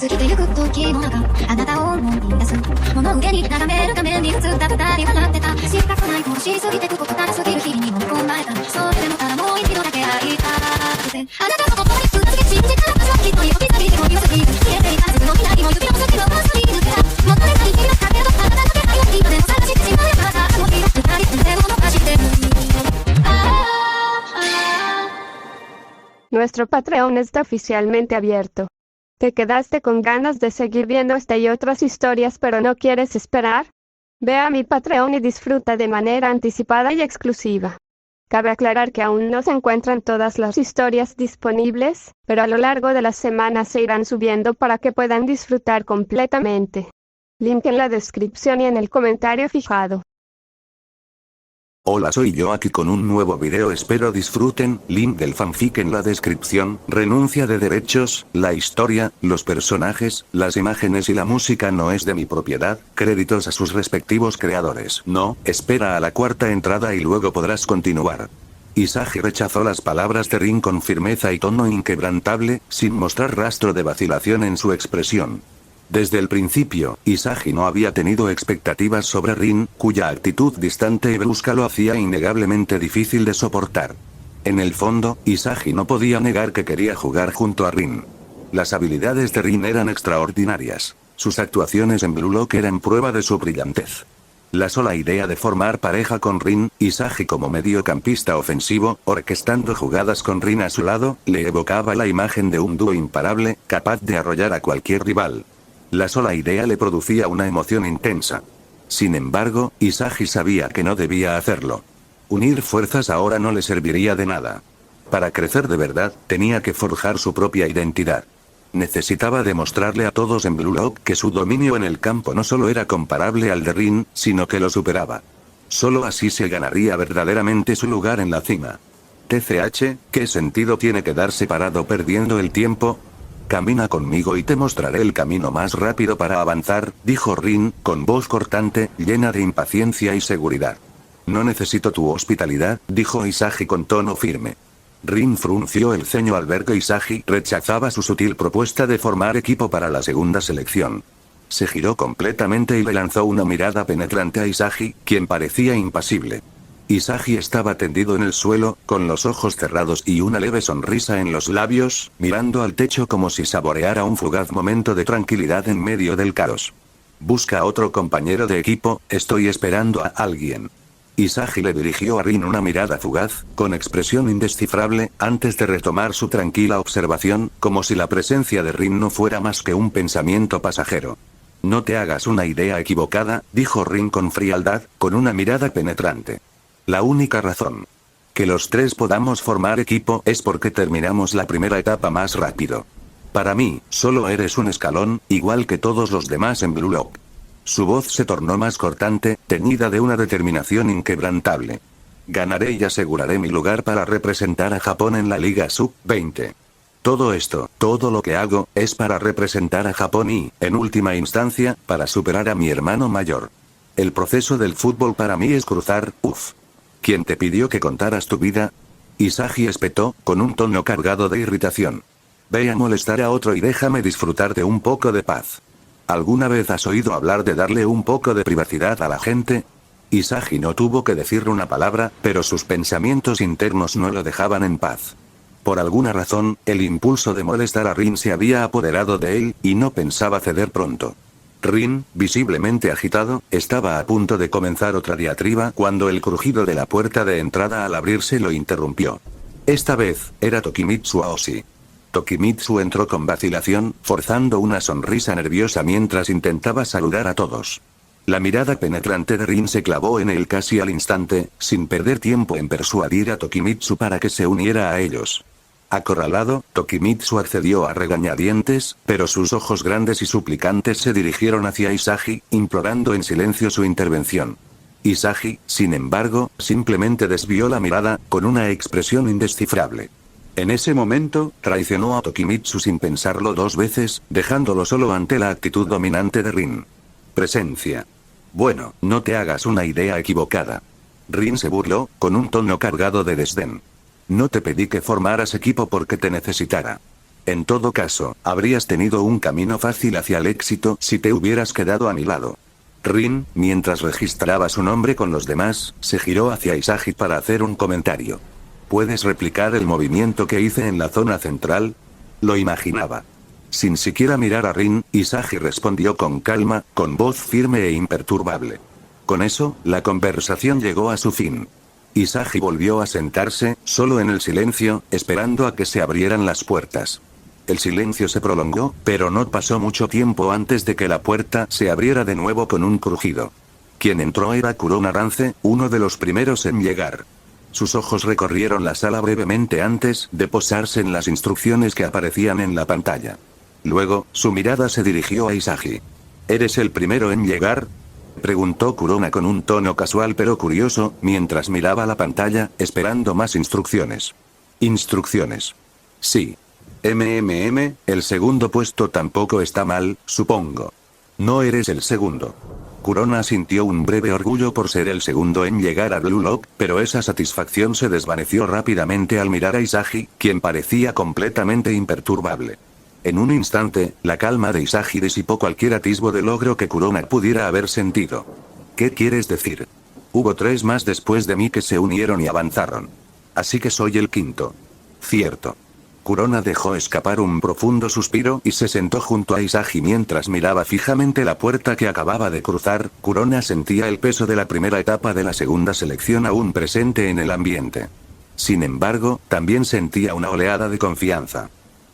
過ぎてゆく時の中あなたを思い出す物憂げに眺めるために普通だ二人笑ってた知ったくない通し過ぎてくことなすぎる日々に飲み込まれたそれでもただもう一度だけ会いたくてあなたと共にぶつけ信じた私はきっと指先でも指先消えていたずっと未来も指の先のまさに抜けたもったいない日々だけどあなたの気配を今でも探してしまえばあの日は二人でも逃してるNuestro Patreon está oficialmente abierto. ¿Te quedaste con ganas de seguir viendo esta y otras historias pero no quieres esperar? Ve a mi Patreon y disfruta de manera anticipada y exclusiva. Cabe aclarar que aún no se encuentran todas las historias disponibles, pero a lo largo de las semanas se irán subiendo para que puedan disfrutar completamente. Link en la descripción y en el comentario fijado. Hola, soy yo aquí con un nuevo video, espero disfruten. Link del fanfic en la descripción. Renuncia de derechos, la historia, los personajes, las imágenes y la música no es de mi propiedad, créditos a sus respectivos creadores. No, espera a la cuarta entrada y luego podrás continuar. Isagi rechazó las palabras de Rin con firmeza y tono inquebrantable, sin mostrar rastro de vacilación en su expresión. Desde el principio, Isagi no había tenido expectativas sobre Rin, cuya actitud distante y brusca lo hacía innegablemente difícil de soportar. En el fondo, Isagi no podía negar que quería jugar junto a Rin. Las habilidades de Rin eran extraordinarias. Sus actuaciones en Blue Lock eran prueba de su brillantez. La sola idea de formar pareja con Rin, Isagi como mediocampista ofensivo, orquestando jugadas con Rin a su lado, le evocaba la imagen de un dúo imparable, capaz de arrollar a cualquier rival. La sola idea le producía una emoción intensa. Sin embargo, Isagi sabía que no debía hacerlo. Unir fuerzas ahora no le serviría de nada. Para crecer de verdad, tenía que forjar su propia identidad. Necesitaba demostrarle a todos en Blue Lock que su dominio en el campo no solo era comparable al de Rin, sino que lo superaba. Solo así se ganaría verdaderamente su lugar en la cima. TCH, ¿qué sentido tiene quedarse parado perdiendo el tiempo? Camina conmigo y te mostraré el camino más rápido para avanzar, dijo Rin, con voz cortante, llena de impaciencia y seguridad. No necesito tu hospitalidad, dijo Isagi con tono firme. Rin frunció el ceño al ver que Isagi rechazaba su sutil propuesta de formar equipo para la segunda selección. Se giró completamente y le lanzó una mirada penetrante a Isagi, quien parecía impasible. Isagi estaba tendido en el suelo, con los ojos cerrados y una leve sonrisa en los labios, mirando al techo como si saboreara un fugaz momento de tranquilidad en medio del caos. Busca a otro compañero de equipo, estoy esperando a alguien. Isagi le dirigió a Rin una mirada fugaz, con expresión indescifrable, antes de retomar su tranquila observación, como si la presencia de Rin no fuera más que un pensamiento pasajero. No te hagas una idea equivocada, dijo Rin con frialdad, con una mirada penetrante. La única razón que los tres podamos formar equipo es porque terminamos la primera etapa más rápido. Para mí, solo eres un escalón, igual que todos los demás en Blue Lock. Su voz se tornó más cortante, teñida de una determinación inquebrantable. Ganaré y aseguraré mi lugar para representar a Japón en la Liga Sub-20. Todo esto, todo lo que hago, es para representar a Japón y, en última instancia, para superar a mi hermano mayor. El proceso del fútbol para mí es cruzar, ¿Quién te pidió que contaras tu vida? Isagi espetó, con un tono cargado de irritación. Ve a molestar a otro y déjame disfrutar de un poco de paz. ¿Alguna vez has oído hablar de darle un poco de privacidad a la gente? Isagi no tuvo que decir una palabra, pero sus pensamientos internos no lo dejaban en paz. Por alguna razón, el impulso de molestar a Rin se había apoderado de él, y no pensaba ceder pronto. Rin, visiblemente agitado, estaba a punto de comenzar otra diatriba cuando el crujido de la puerta de entrada al abrirse lo interrumpió. Esta vez, era Tokimitsu Aoshi. Tokimitsu entró con vacilación, forzando una sonrisa nerviosa mientras intentaba saludar a todos. La mirada penetrante de Rin se clavó en él casi al instante, sin perder tiempo en persuadir a Tokimitsu para que se uniera a ellos. Acorralado, Tokimitsu accedió a regañadientes, pero sus ojos grandes y suplicantes se dirigieron hacia Isagi, implorando en silencio su intervención. Isagi, sin embargo, simplemente desvió la mirada, con una expresión indescifrable. En ese momento, traicionó a Tokimitsu sin pensarlo dos veces, dejándolo solo ante la actitud dominante de Rin. Presencia. Bueno, no te hagas una idea equivocada. Rin se burló, con un tono cargado de desdén. No te pedí que formaras equipo porque te necesitara. En todo caso, habrías tenido un camino fácil hacia el éxito si te hubieras quedado a mi lado. Rin, mientras registraba su nombre con los demás, se giró hacia Isagi para hacer un comentario. ¿Puedes replicar el movimiento que hice en la zona central? Lo imaginaba. Sin siquiera mirar a Rin, Isagi respondió con calma, con voz firme e imperturbable. Con eso, la conversación llegó a su fin. Isagi volvió a sentarse, solo en el silencio, esperando a que se abrieran las puertas. El silencio se prolongó, pero no pasó mucho tiempo antes de que la puerta se abriera de nuevo con un crujido. Quien entró era Kurono Arance, uno de los primeros en llegar. Sus ojos recorrieron la sala brevemente antes de posarse en las instrucciones que aparecían en la pantalla. Luego, su mirada se dirigió a Isagi. ¿Eres el primero en llegar?, preguntó Kurono con un tono casual pero curioso, mientras miraba la pantalla, esperando más instrucciones. Instrucciones. Sí. El segundo puesto tampoco está mal, supongo. No eres el segundo. Kurono sintió un breve orgullo por ser el segundo en llegar a Blue Lock, pero esa satisfacción se desvaneció rápidamente al mirar a Isagi, quien parecía completamente imperturbable. En un instante, la calma de Isagi disipó cualquier atisbo de logro que Kurono pudiera haber sentido. ¿Qué quieres decir? Hubo 3 más después de mí que se unieron y avanzaron. Así que soy el quinto. Cierto. Kurono dejó escapar un profundo suspiro y se sentó junto a Isagi mientras miraba fijamente la puerta que acababa de cruzar. Kurono sentía el peso de la primera etapa de la segunda selección aún presente en el ambiente. Sin embargo, también sentía una oleada de confianza.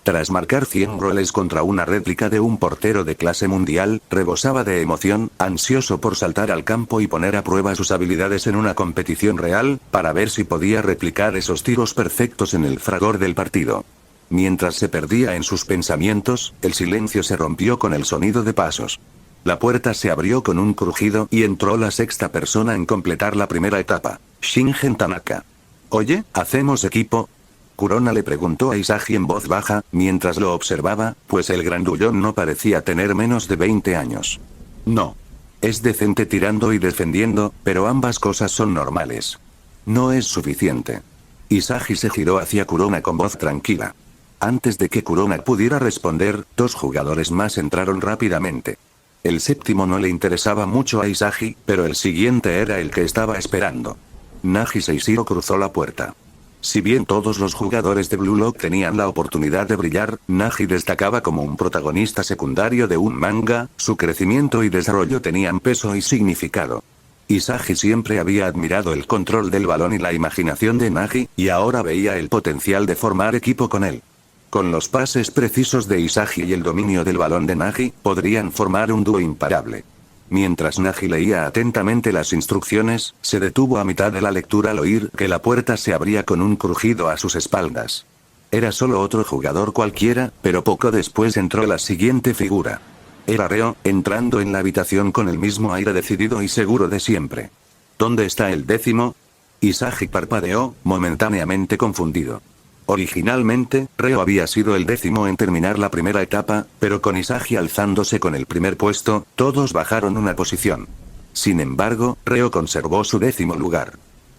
Tras marcar 100 goles contra una réplica de un portero de clase mundial, rebosaba de emoción, ansioso por saltar al campo y poner a prueba sus habilidades en una competición real, para ver si podía replicar esos tiros perfectos en el fragor del partido. Mientras se perdía en sus pensamientos, el silencio se rompió con el sonido de pasos. La puerta se abrió con un crujido y entró la sexta persona en completar la primera etapa, Shingen Tanaka. Oye, ¿hacemos equipo? Kurono le preguntó a Isagi en voz baja, mientras lo observaba, pues el grandullón no parecía tener menos de 20 años. No. Es decente tirando y defendiendo, pero ambas cosas son normales. No es suficiente. Isagi se giró hacia Kurono con voz tranquila. Antes de que Kurono pudiera responder, 2 jugadores más entraron rápidamente. El séptimo no le interesaba mucho a Isagi, pero el siguiente era el que estaba esperando. Nagi Seishiro cruzó la puerta. Si bien todos los jugadores de Blue Lock tenían la oportunidad de brillar, Nagi destacaba como un protagonista secundario de un manga, su crecimiento y desarrollo tenían peso y significado. Isagi siempre había admirado el control del balón y la imaginación de Nagi, y ahora veía el potencial de formar equipo con él. Con los pases precisos de Isagi y el dominio del balón de Nagi, podrían formar un dúo imparable. Mientras Nagi leía atentamente las instrucciones, se detuvo a mitad de la lectura al oír que la puerta se abría con un crujido a sus espaldas. Era solo otro jugador cualquiera, pero poco después entró la siguiente figura. Era Reo, entrando en la habitación con el mismo aire decidido y seguro de siempre. ¿Dónde está el 10º? Isagi parpadeó, momentáneamente confundido. Originalmente, Reo había sido el 10º en terminar la primera etapa, pero con Isagi alzándose con el primer puesto, todos bajaron una posición. Sin embargo, Reo conservó su 10º lugar.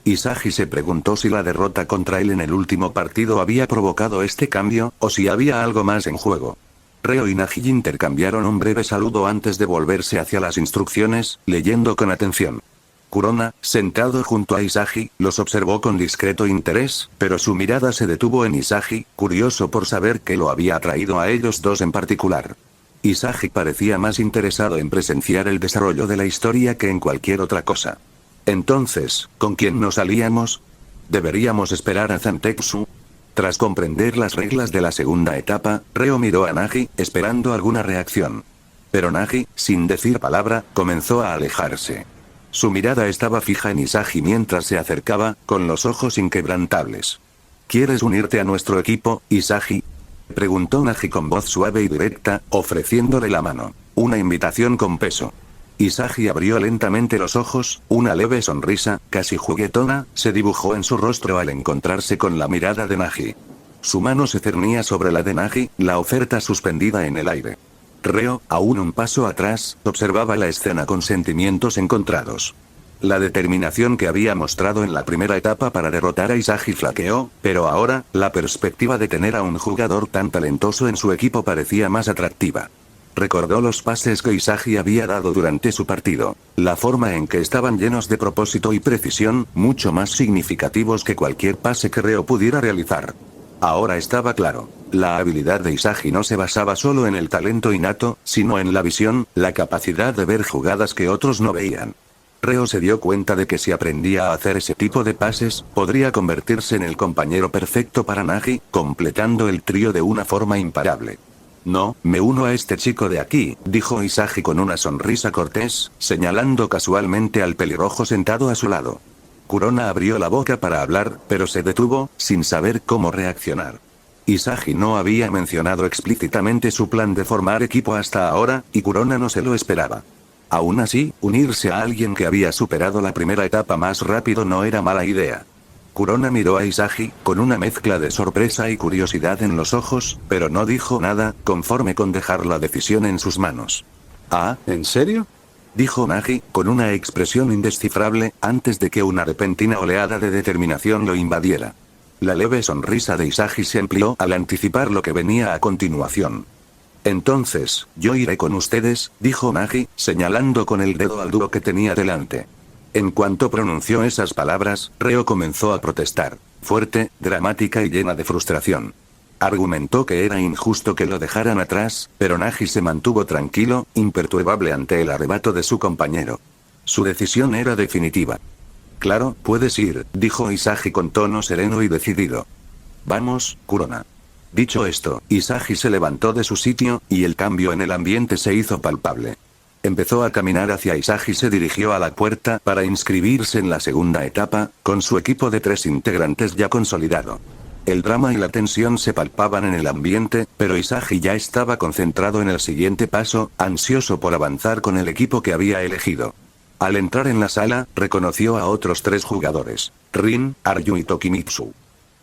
Isagi se preguntó si la derrota contra él en el último partido había provocado este cambio, o si había algo más en juego. Reo y Nagi intercambiaron un breve saludo antes de volverse hacia las instrucciones, leyendo con atención. Kurono, sentado junto a Isagi, los observó con discreto interés, pero su mirada se detuvo en Isagi, curioso por saber qué lo había atraído a ellos dos en particular. Isagi parecía más interesado en presenciar el desarrollo de la historia que en cualquier otra cosa. Entonces, ¿con quién nos alíamos? ¿Deberíamos esperar a Zantetsu? Tras comprender las reglas de la segunda etapa, Reo miró a Nagi, esperando alguna reacción. Pero Nagi, sin decir palabra, comenzó a alejarse. Su mirada estaba fija en Isagi mientras se acercaba, con los ojos inquebrantables. ¿Quieres unirte a nuestro equipo, Isagi? Preguntó Nagi con voz suave y directa, ofreciéndole la mano. Una invitación con peso. Isagi abrió lentamente los ojos, una leve sonrisa, casi juguetona, se dibujó en su rostro al encontrarse con la mirada de Nagi. Su mano se cernía sobre la de Nagi, la oferta suspendida en el aire. Reo, aún un paso atrás, observaba la escena con sentimientos encontrados. La determinación que había mostrado en la primera etapa para derrotar a Isagi flaqueó, pero ahora, la perspectiva de tener a un jugador tan talentoso en su equipo parecía más atractiva. Recordó los pases que Isagi había dado durante su partido. La forma en que estaban llenos de propósito y precisión, mucho más significativos que cualquier pase que Reo pudiera realizar. Ahora estaba claro. La habilidad de Isagi no se basaba solo en el talento innato, sino en la visión, la capacidad de ver jugadas que otros no veían. Reo se dio cuenta de que si aprendía a hacer ese tipo de pases, podría convertirse en el compañero perfecto para Nagi, completando el trío de una forma imparable. No, me uno a este chico de aquí, dijo Isagi con una sonrisa cortés, señalando casualmente al pelirrojo sentado a su lado. Kurona abrió la boca para hablar, pero se detuvo, sin saber cómo reaccionar. Isagi no había mencionado explícitamente su plan de formar equipo hasta ahora, y Kurona no se lo esperaba. Aún así, unirse a alguien que había superado la primera etapa más rápido no era mala idea. Kurona miró a Isagi, con una mezcla de sorpresa y curiosidad en los ojos, pero no dijo nada, conforme con dejar la decisión en sus manos. «¿Ah, en serio?», dijo Nagi, con una expresión indescifrable, antes de que una repentina oleada de determinación lo invadiera. La leve sonrisa de Isagi se amplió al anticipar lo que venía a continuación. «Entonces, yo iré con ustedes», dijo Nagi, señalando con el dedo al dúo que tenía delante. En cuanto pronunció esas palabras, Reo comenzó a protestar, fuerte, dramática y llena de frustración. Argumentó que era injusto que lo dejaran atrás, pero Nagi se mantuvo tranquilo, imperturbable ante el arrebato de su compañero. Su decisión era definitiva. «Claro, puedes ir», dijo Isagi con tono sereno y decidido. «Vamos, Kurona». Dicho esto, Isagi se levantó de su sitio, y el cambio en el ambiente se hizo palpable. Empezó a caminar hacia Isagi y se dirigió a la puerta para inscribirse en la segunda etapa, con su equipo de 3 integrantes ya consolidado. El drama y la tensión se palpaban en el ambiente, pero Isagi ya estaba concentrado en el siguiente paso, ansioso por avanzar con el equipo que había elegido. Al entrar en la sala, reconoció a otros 3 jugadores: Rin, Aryu y Tokimitsu.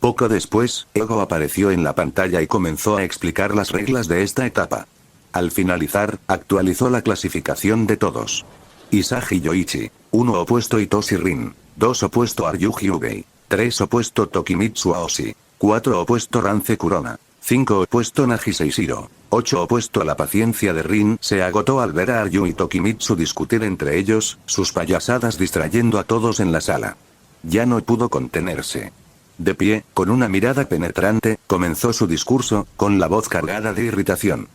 Poco después, Ego apareció en la pantalla y comenzó a explicar las reglas de esta etapa. Al finalizar, actualizó la clasificación de todos. Isagi Yoichi, 1 opuesto Itoshi Rin, 2 opuesto Aryu Hyugei, 3 opuesto Tokimitsu Aoshi, 4 opuesto Rance Kurona, 5 opuesto Nagi Seishiro, 8 opuesto a la paciencia de Rin. Se agotó al ver a Aryu y Tokimitsu discutir entre ellos, sus payasadas distrayendo a todos en la sala. Ya no pudo contenerse. De pie, con una mirada penetrante, comenzó su discurso, con la voz cargada de irritación.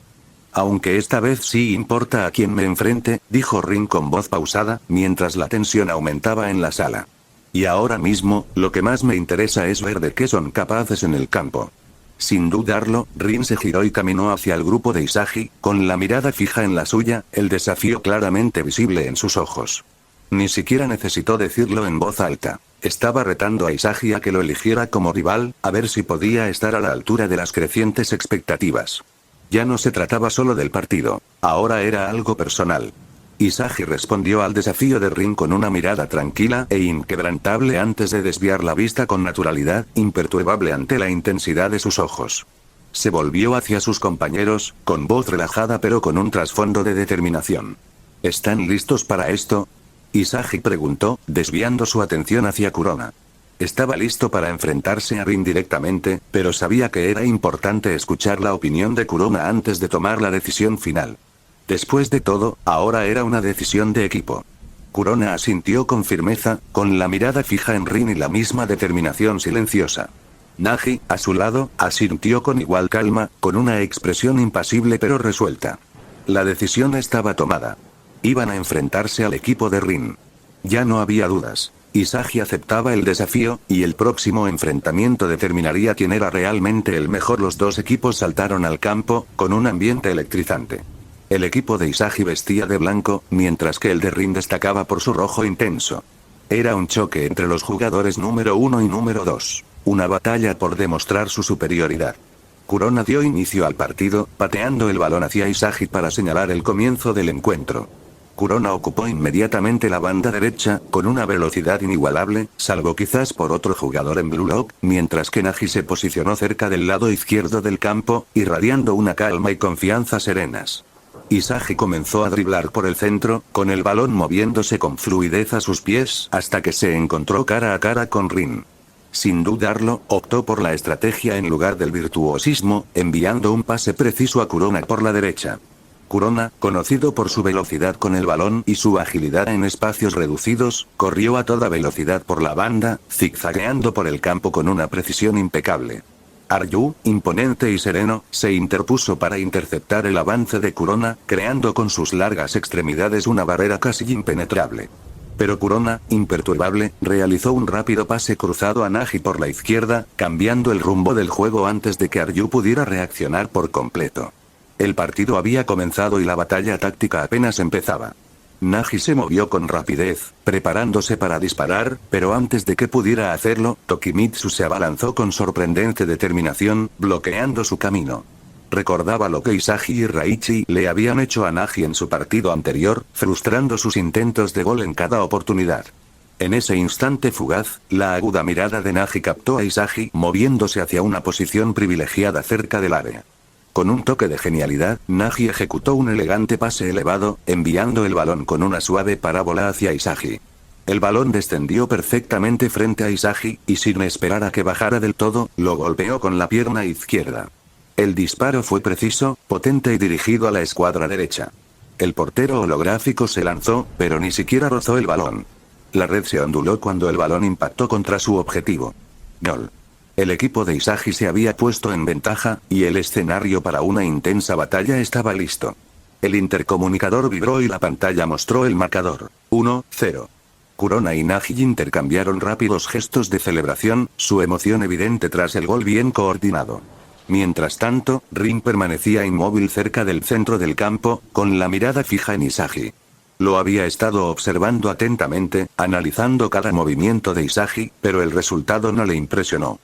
«Aunque esta vez sí importa a quién me enfrente», dijo Rin con voz pausada, mientras la tensión aumentaba en la sala. «Y ahora mismo, lo que más me interesa es ver de qué son capaces en el campo». Sin dudarlo, Rin se giró y caminó hacia el grupo de Isagi, con la mirada fija en la suya, el desafío claramente visible en sus ojos. Ni siquiera necesitó decirlo en voz alta. Estaba retando a Isagi a que lo eligiera como rival, a ver si podía estar a la altura de las crecientes expectativas. Ya no se trataba solo del partido, ahora era algo personal. Isagi respondió al desafío de Rin con una mirada tranquila e inquebrantable antes de desviar la vista con naturalidad, imperturbable ante la intensidad de sus ojos. Se volvió hacia sus compañeros, con voz relajada pero con un trasfondo de determinación. ¿Están listos para esto?, Isagi preguntó, desviando su atención hacia Kurona. Estaba listo para enfrentarse a Rin directamente, pero sabía que era importante escuchar la opinión de Kurona antes de tomar la decisión final. Después de todo, ahora era una decisión de equipo. Kurona asintió con firmeza, con la mirada fija en Rin y la misma determinación silenciosa. Nagi, a su lado, asintió con igual calma, con una expresión impasible pero resuelta. La decisión estaba tomada. Iban a enfrentarse al equipo de Rin. Ya no había dudas. Isagi aceptaba el desafío, y el próximo enfrentamiento determinaría quién era realmente el mejor. Los 2 equipos saltaron al campo, con un ambiente electrizante. El equipo de Isagi vestía de blanco, mientras que el de Rin destacaba por su rojo intenso. Era un choque entre los jugadores número 1 y número 2. Una batalla por demostrar su superioridad. Kurona dio inicio al partido, pateando el balón hacia Isagi para señalar el comienzo del encuentro. Kurona ocupó inmediatamente la banda derecha, con una velocidad inigualable, salvo quizás por otro jugador en Blue Lock, mientras que Nagi se posicionó cerca del lado izquierdo del campo, irradiando una calma y confianza serenas. Isagi comenzó a driblar por el centro, con el balón moviéndose con fluidez a sus pies hasta que se encontró cara a cara con Rin. Sin dudarlo, optó por la estrategia en lugar del virtuosismo, enviando un pase preciso a Kurona por la derecha. Kurona, conocido por su velocidad con el balón y su agilidad en espacios reducidos, corrió a toda velocidad por la banda, zigzagueando por el campo con una precisión impecable. Aryu, imponente y sereno, se interpuso para interceptar el avance de Kurona, creando con sus largas extremidades una barrera casi impenetrable. Pero Kurona, imperturbable, realizó un rápido pase cruzado a Nagi por la izquierda, cambiando el rumbo del juego antes de que Aryu pudiera reaccionar por completo. El partido había comenzado y la batalla táctica apenas empezaba. Nagi se movió con rapidez, preparándose para disparar, pero antes de que pudiera hacerlo, Tokimitsu se abalanzó con sorprendente determinación, bloqueando su camino. Recordaba lo que Isagi y Raichi le habían hecho a Nagi en su partido anterior, frustrando sus intentos de gol en cada oportunidad. En ese instante fugaz, la aguda mirada de Nagi captó a Isagi moviéndose hacia una posición privilegiada cerca del área. Con un toque de genialidad, Nagi ejecutó un elegante pase elevado, enviando el balón con una suave parábola hacia Isagi. El balón descendió perfectamente frente a Isagi, y sin esperar a que bajara del todo, lo golpeó con la pierna izquierda. El disparo fue preciso, potente y dirigido a la escuadra derecha. El portero holográfico se lanzó, pero ni siquiera rozó el balón. La red se onduló cuando el balón impactó contra su objetivo. Gol. El equipo de Isagi se había puesto en ventaja, y el escenario para una intensa batalla estaba listo. El intercomunicador vibró y la pantalla mostró el marcador. 1-0. Kurona y Nagi intercambiaron rápidos gestos de celebración, su emoción evidente tras el gol bien coordinado. Mientras tanto, Rin permanecía inmóvil cerca del centro del campo, con la mirada fija en Isagi. Lo había estado observando atentamente, analizando cada movimiento de Isagi, pero el resultado no le impresionó.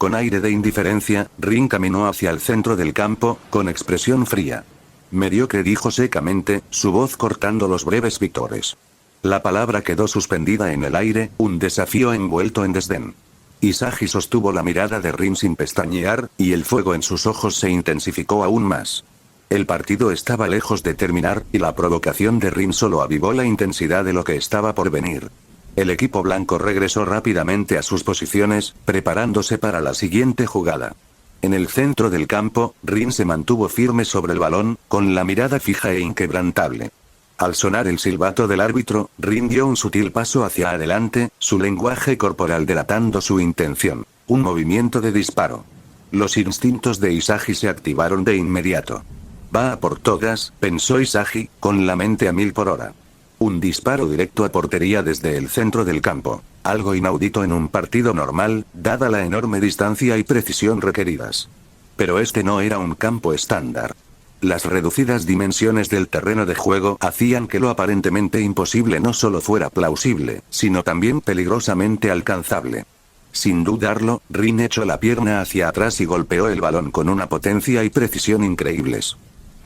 Con aire de indiferencia, Rin caminó hacia el centro del campo, con expresión fría. Mediocre, dijo secamente, su voz cortando los breves victores. La palabra quedó suspendida en el aire, un desafío envuelto en desdén. Isagi sostuvo la mirada de Rin sin pestañear, y el fuego en sus ojos se intensificó aún más. El partido estaba lejos de terminar, y la provocación de Rin solo avivó la intensidad de lo que estaba por venir. El equipo blanco regresó rápidamente a sus posiciones, preparándose para la siguiente jugada. En el centro del campo, Rin se mantuvo firme sobre el balón, con la mirada fija e inquebrantable. Al sonar el silbato del árbitro, Rin dio un sutil paso hacia adelante, su lenguaje corporal delatando su intención. Un movimiento de disparo. Los instintos de Isagi se activaron de inmediato. Va a por todas, pensó Isagi, con la mente a 1000 por hora. Un disparo directo a portería desde el centro del campo, algo inaudito en un partido normal, dada la enorme distancia y precisión requeridas. Pero este no era un campo estándar. Las reducidas dimensiones del terreno de juego hacían que lo aparentemente imposible no solo fuera plausible, sino también peligrosamente alcanzable. Sin dudarlo, Rin echó la pierna hacia atrás y golpeó el balón con una potencia y precisión increíbles.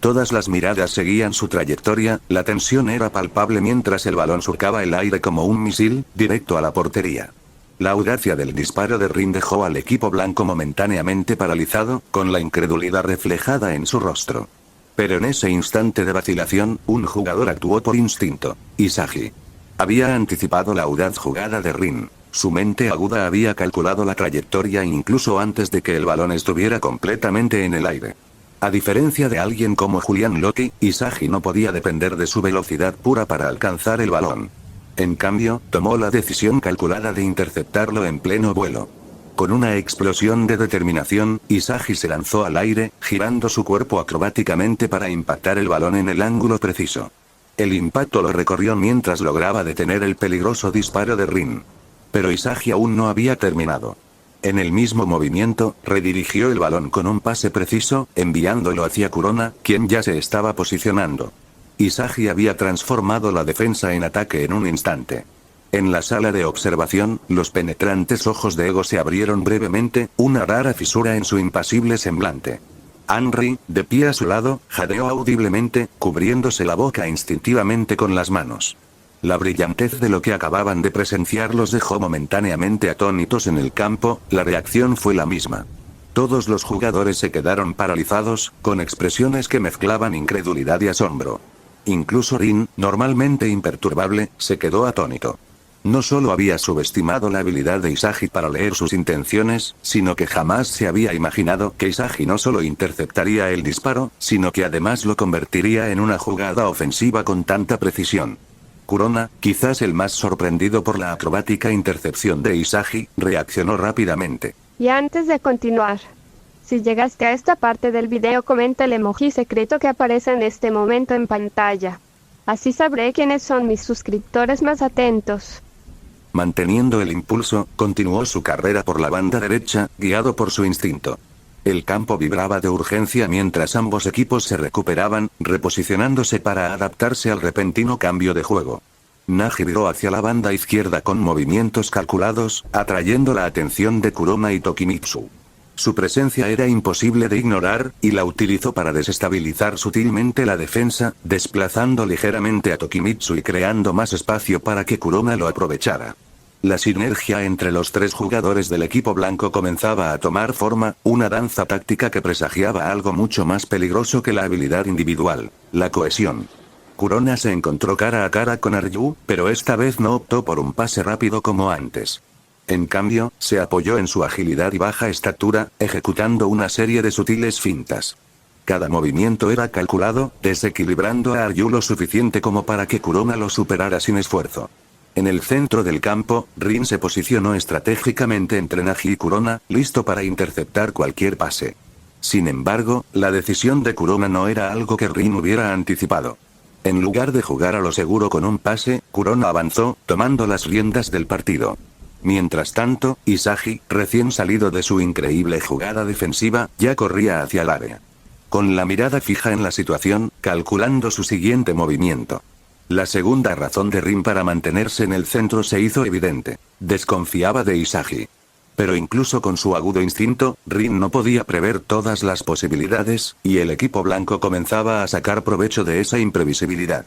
Todas las miradas seguían su trayectoria, la tensión era palpable mientras el balón surcaba el aire como un misil, directo a la portería. La audacia del disparo de Rin dejó al equipo blanco momentáneamente paralizado, con la incredulidad reflejada en su rostro. Pero en ese instante de vacilación, un jugador actuó por instinto. Isagi. Había anticipado la audaz jugada de Rin. Su mente aguda había calculado la trayectoria incluso antes de que el balón estuviera completamente en el aire. A diferencia de alguien como Julian Lotti, Isagi no podía depender de su velocidad pura para alcanzar el balón. En cambio, tomó la decisión calculada de interceptarlo en pleno vuelo. Con una explosión de determinación, Isagi se lanzó al aire, girando su cuerpo acrobáticamente para impactar el balón en el ángulo preciso. El impacto lo recorrió mientras lograba detener el peligroso disparo de Rin. Pero Isagi aún no había terminado. En el mismo movimiento, redirigió el balón con un pase preciso, enviándolo hacia Kurona, quien ya se estaba posicionando. Isagi había transformado la defensa en ataque en un instante. En la sala de observación, los penetrantes ojos de Ego se abrieron brevemente, una rara fisura en su impasible semblante. Henry, de pie a su lado, jadeó audiblemente, cubriéndose la boca instintivamente con las manos. La brillantez de lo que acababan de presenciar los dejó momentáneamente atónitos en el campo, la reacción fue la misma. Todos los jugadores se quedaron paralizados, con expresiones que mezclaban incredulidad y asombro. Incluso Rin, normalmente imperturbable, se quedó atónito. No solo había subestimado la habilidad de Isagi para leer sus intenciones, sino que jamás se había imaginado que Isagi no solo interceptaría el disparo, sino que además lo convertiría en una jugada ofensiva con tanta precisión. Kurona, quizás el más sorprendido por la acrobática intercepción de Isagi, reaccionó rápidamente. Y antes de continuar, si llegaste a esta parte del video, comenta el emoji secreto que aparece en este momento en pantalla. Así sabré quiénes son mis suscriptores más atentos. Manteniendo el impulso, continuó su carrera por la banda derecha, guiado por su instinto. El campo vibraba de urgencia mientras ambos equipos se recuperaban, reposicionándose para adaptarse al repentino cambio de juego. Nagi viró hacia la banda izquierda con movimientos calculados, atrayendo la atención de Kurona y Tokimitsu. Su presencia era imposible de ignorar, y la utilizó para desestabilizar sutilmente la defensa, desplazando ligeramente a Tokimitsu y creando más espacio para que Kurona lo aprovechara. La sinergia entre los tres jugadores del equipo blanco comenzaba a tomar forma, una danza táctica que presagiaba algo mucho más peligroso que la habilidad individual: la cohesión. Kurona se encontró cara a cara con Aryu, pero esta vez no optó por un pase rápido como antes. En cambio, se apoyó en su agilidad y baja estatura, ejecutando una serie de sutiles fintas. Cada movimiento era calculado, desequilibrando a Aryu lo suficiente como para que Kurona lo superara sin esfuerzo. En el centro del campo, Rin se posicionó estratégicamente entre Nagi y Kurona, listo para interceptar cualquier pase. Sin embargo, la decisión de Kurona no era algo que Rin hubiera anticipado. En lugar de jugar a lo seguro con un pase, Kurona avanzó, tomando las riendas del partido. Mientras tanto, Isagi, recién salido de su increíble jugada defensiva, ya corría hacia el área. Con la mirada fija en la situación, calculando su siguiente movimiento. La segunda razón de Rin para mantenerse en el centro se hizo evidente. Desconfiaba de Isagi. Pero incluso con su agudo instinto, Rin no podía prever todas las posibilidades, y el equipo blanco comenzaba a sacar provecho de esa imprevisibilidad.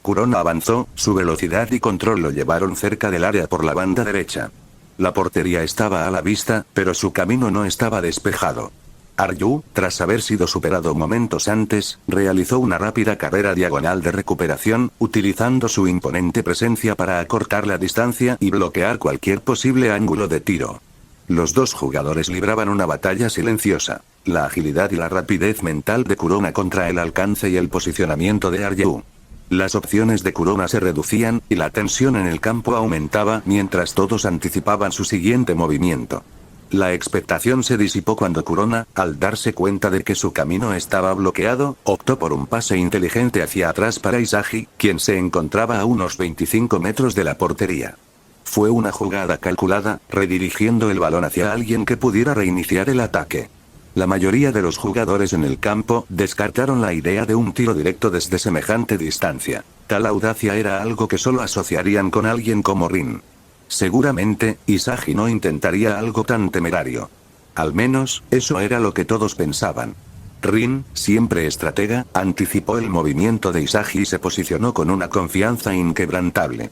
Kurona avanzó, su velocidad y control lo llevaron cerca del área por la banda derecha. La portería estaba a la vista, pero su camino no estaba despejado. Aryu, tras haber sido superado momentos antes, realizó una rápida carrera diagonal de recuperación, utilizando su imponente presencia para acortar la distancia y bloquear cualquier posible ángulo de tiro. Los dos jugadores libraban una batalla silenciosa. La agilidad y la rapidez mental de Kurona contra el alcance y el posicionamiento de Aryu. Las opciones de Kurona se reducían, y la tensión en el campo aumentaba mientras todos anticipaban su siguiente movimiento. La expectación se disipó cuando Kurona, al darse cuenta de que su camino estaba bloqueado, optó por un pase inteligente hacia atrás para Isagi, quien se encontraba a unos 25 metros de la portería. Fue una jugada calculada, redirigiendo el balón hacia alguien que pudiera reiniciar el ataque. La mayoría de los jugadores en el campo descartaron la idea de un tiro directo desde semejante distancia. Tal audacia era algo que solo asociarían con alguien como Rin. Seguramente, Isagi no intentaría algo tan temerario. Al menos, eso era lo que todos pensaban. Rin, siempre estratega, anticipó el movimiento de Isagi y se posicionó con una confianza inquebrantable.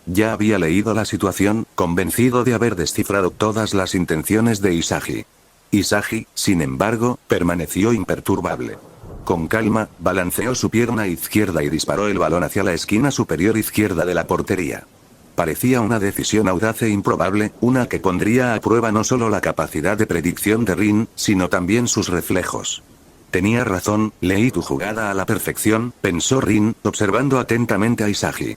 Ya había leído la situación, convencido de haber descifrado todas las intenciones de Isagi. Isagi, sin embargo, permaneció imperturbable. Con calma, balanceó su pierna izquierda y disparó el balón hacia la esquina superior izquierda de la portería. Parecía una decisión audaz e improbable, una que pondría a prueba no solo la capacidad de predicción de Rin, sino también sus reflejos. Tenía razón, leí tu jugada a la perfección, pensó Rin, observando atentamente a Isagi.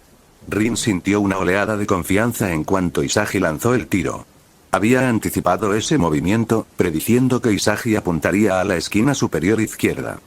Rin sintió una oleada de confianza en cuanto Isagi lanzó el tiro. Había anticipado ese movimiento, prediciendo que Isagi apuntaría a la esquina superior izquierda.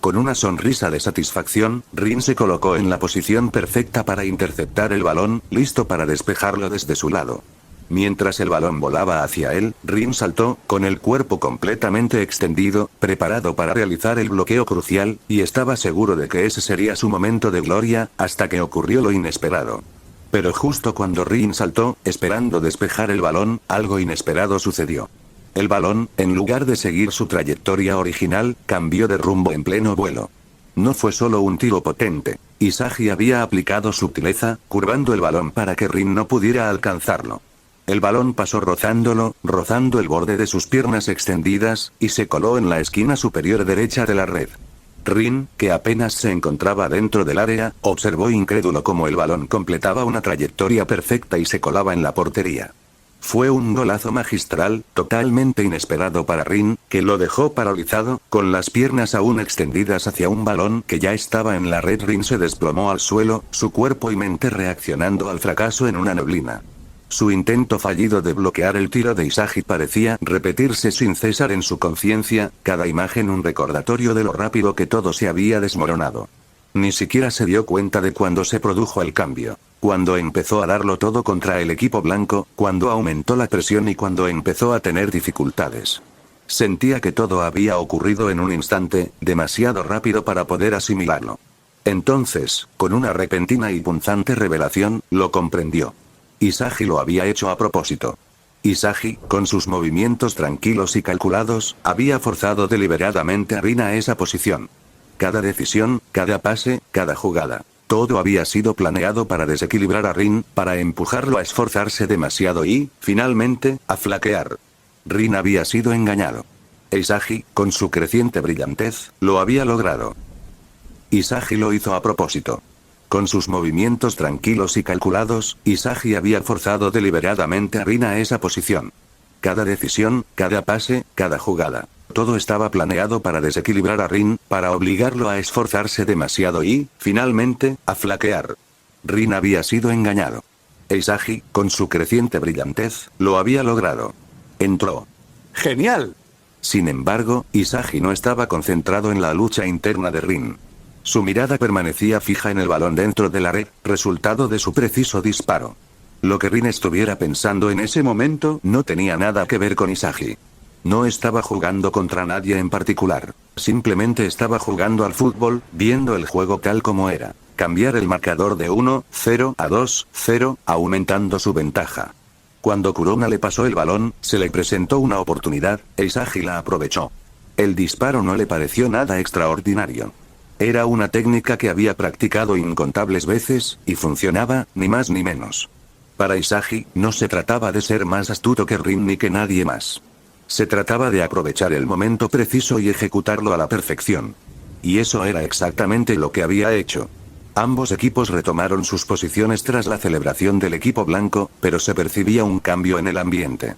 Con una sonrisa de satisfacción, Rin se colocó en la posición perfecta para interceptar el balón, listo para despejarlo desde su lado. Mientras el balón volaba hacia él, Rin saltó, con el cuerpo completamente extendido, preparado para realizar el bloqueo crucial, y estaba seguro de que ese sería su momento de gloria, hasta que ocurrió lo inesperado. Pero justo cuando Rin saltó, esperando despejar el balón, algo inesperado sucedió. El balón, en lugar de seguir su trayectoria original, cambió de rumbo en pleno vuelo. No fue solo un tiro potente. Isagi había aplicado sutileza, curvando el balón para que Rin no pudiera alcanzarlo. El balón pasó rozando el borde de sus piernas extendidas, y se coló en la esquina superior derecha de la red. Rin, que apenas se encontraba dentro del área, observó incrédulo cómo el balón completaba una trayectoria perfecta y se colaba en la portería. Fue un golazo magistral, totalmente inesperado para Rin, que lo dejó paralizado, con las piernas aún extendidas hacia un balón que ya estaba en la red. Rin se desplomó al suelo, su cuerpo y mente reaccionando al fracaso en una neblina. Su intento fallido de bloquear el tiro de Isagi parecía repetirse sin cesar en su conciencia, cada imagen un recordatorio de lo rápido que todo se había desmoronado. Ni siquiera se dio cuenta de cuando se produjo el cambio, cuando empezó a darlo todo contra el equipo blanco, cuando aumentó la presión y cuando empezó a tener dificultades. Sentía que todo había ocurrido en un instante, demasiado rápido para poder asimilarlo. Entonces, con una repentina y punzante revelación, lo comprendió. Isagi lo había hecho a propósito. Isagi, con sus movimientos tranquilos y calculados, había forzado deliberadamente a Rin a esa posición. Cada decisión, cada pase, cada jugada. Todo había sido planeado para desequilibrar a Rin, para empujarlo a esforzarse demasiado y, finalmente, a flaquear. Rin había sido engañado. Isagi, con su creciente brillantez, lo había logrado. Isagi lo hizo a propósito. Con sus movimientos tranquilos y calculados, Isagi había forzado deliberadamente a Rin a esa posición. Cada decisión, cada pase, cada jugada. Todo estaba planeado para desequilibrar a Rin, para obligarlo a esforzarse demasiado y, finalmente, a flaquear. Rin había sido engañado. Isagi, con su creciente brillantez, lo había logrado. Entró. ¡Genial! Sin embargo, Isagi no estaba concentrado en la lucha interna de Rin. Su mirada permanecía fija en el balón dentro de la red, resultado de su preciso disparo. Lo que Rin estuviera pensando en ese momento no tenía nada que ver con Isagi. No estaba jugando contra nadie en particular. Simplemente estaba jugando al fútbol, viendo el juego tal como era. Cambiar el marcador de 1-0 a 2-0, aumentando su ventaja. Cuando Kurona le pasó el balón, se le presentó una oportunidad, e Isagi la aprovechó. El disparo no le pareció nada extraordinario. Era una técnica que había practicado incontables veces, y funcionaba, ni más ni menos. Para Isagi, no se trataba de ser más astuto que Rin ni que nadie más. Se trataba de aprovechar el momento preciso y ejecutarlo a la perfección. Y eso era exactamente lo que había hecho. Ambos equipos retomaron sus posiciones tras la celebración del equipo blanco, pero se percibía un cambio en el ambiente.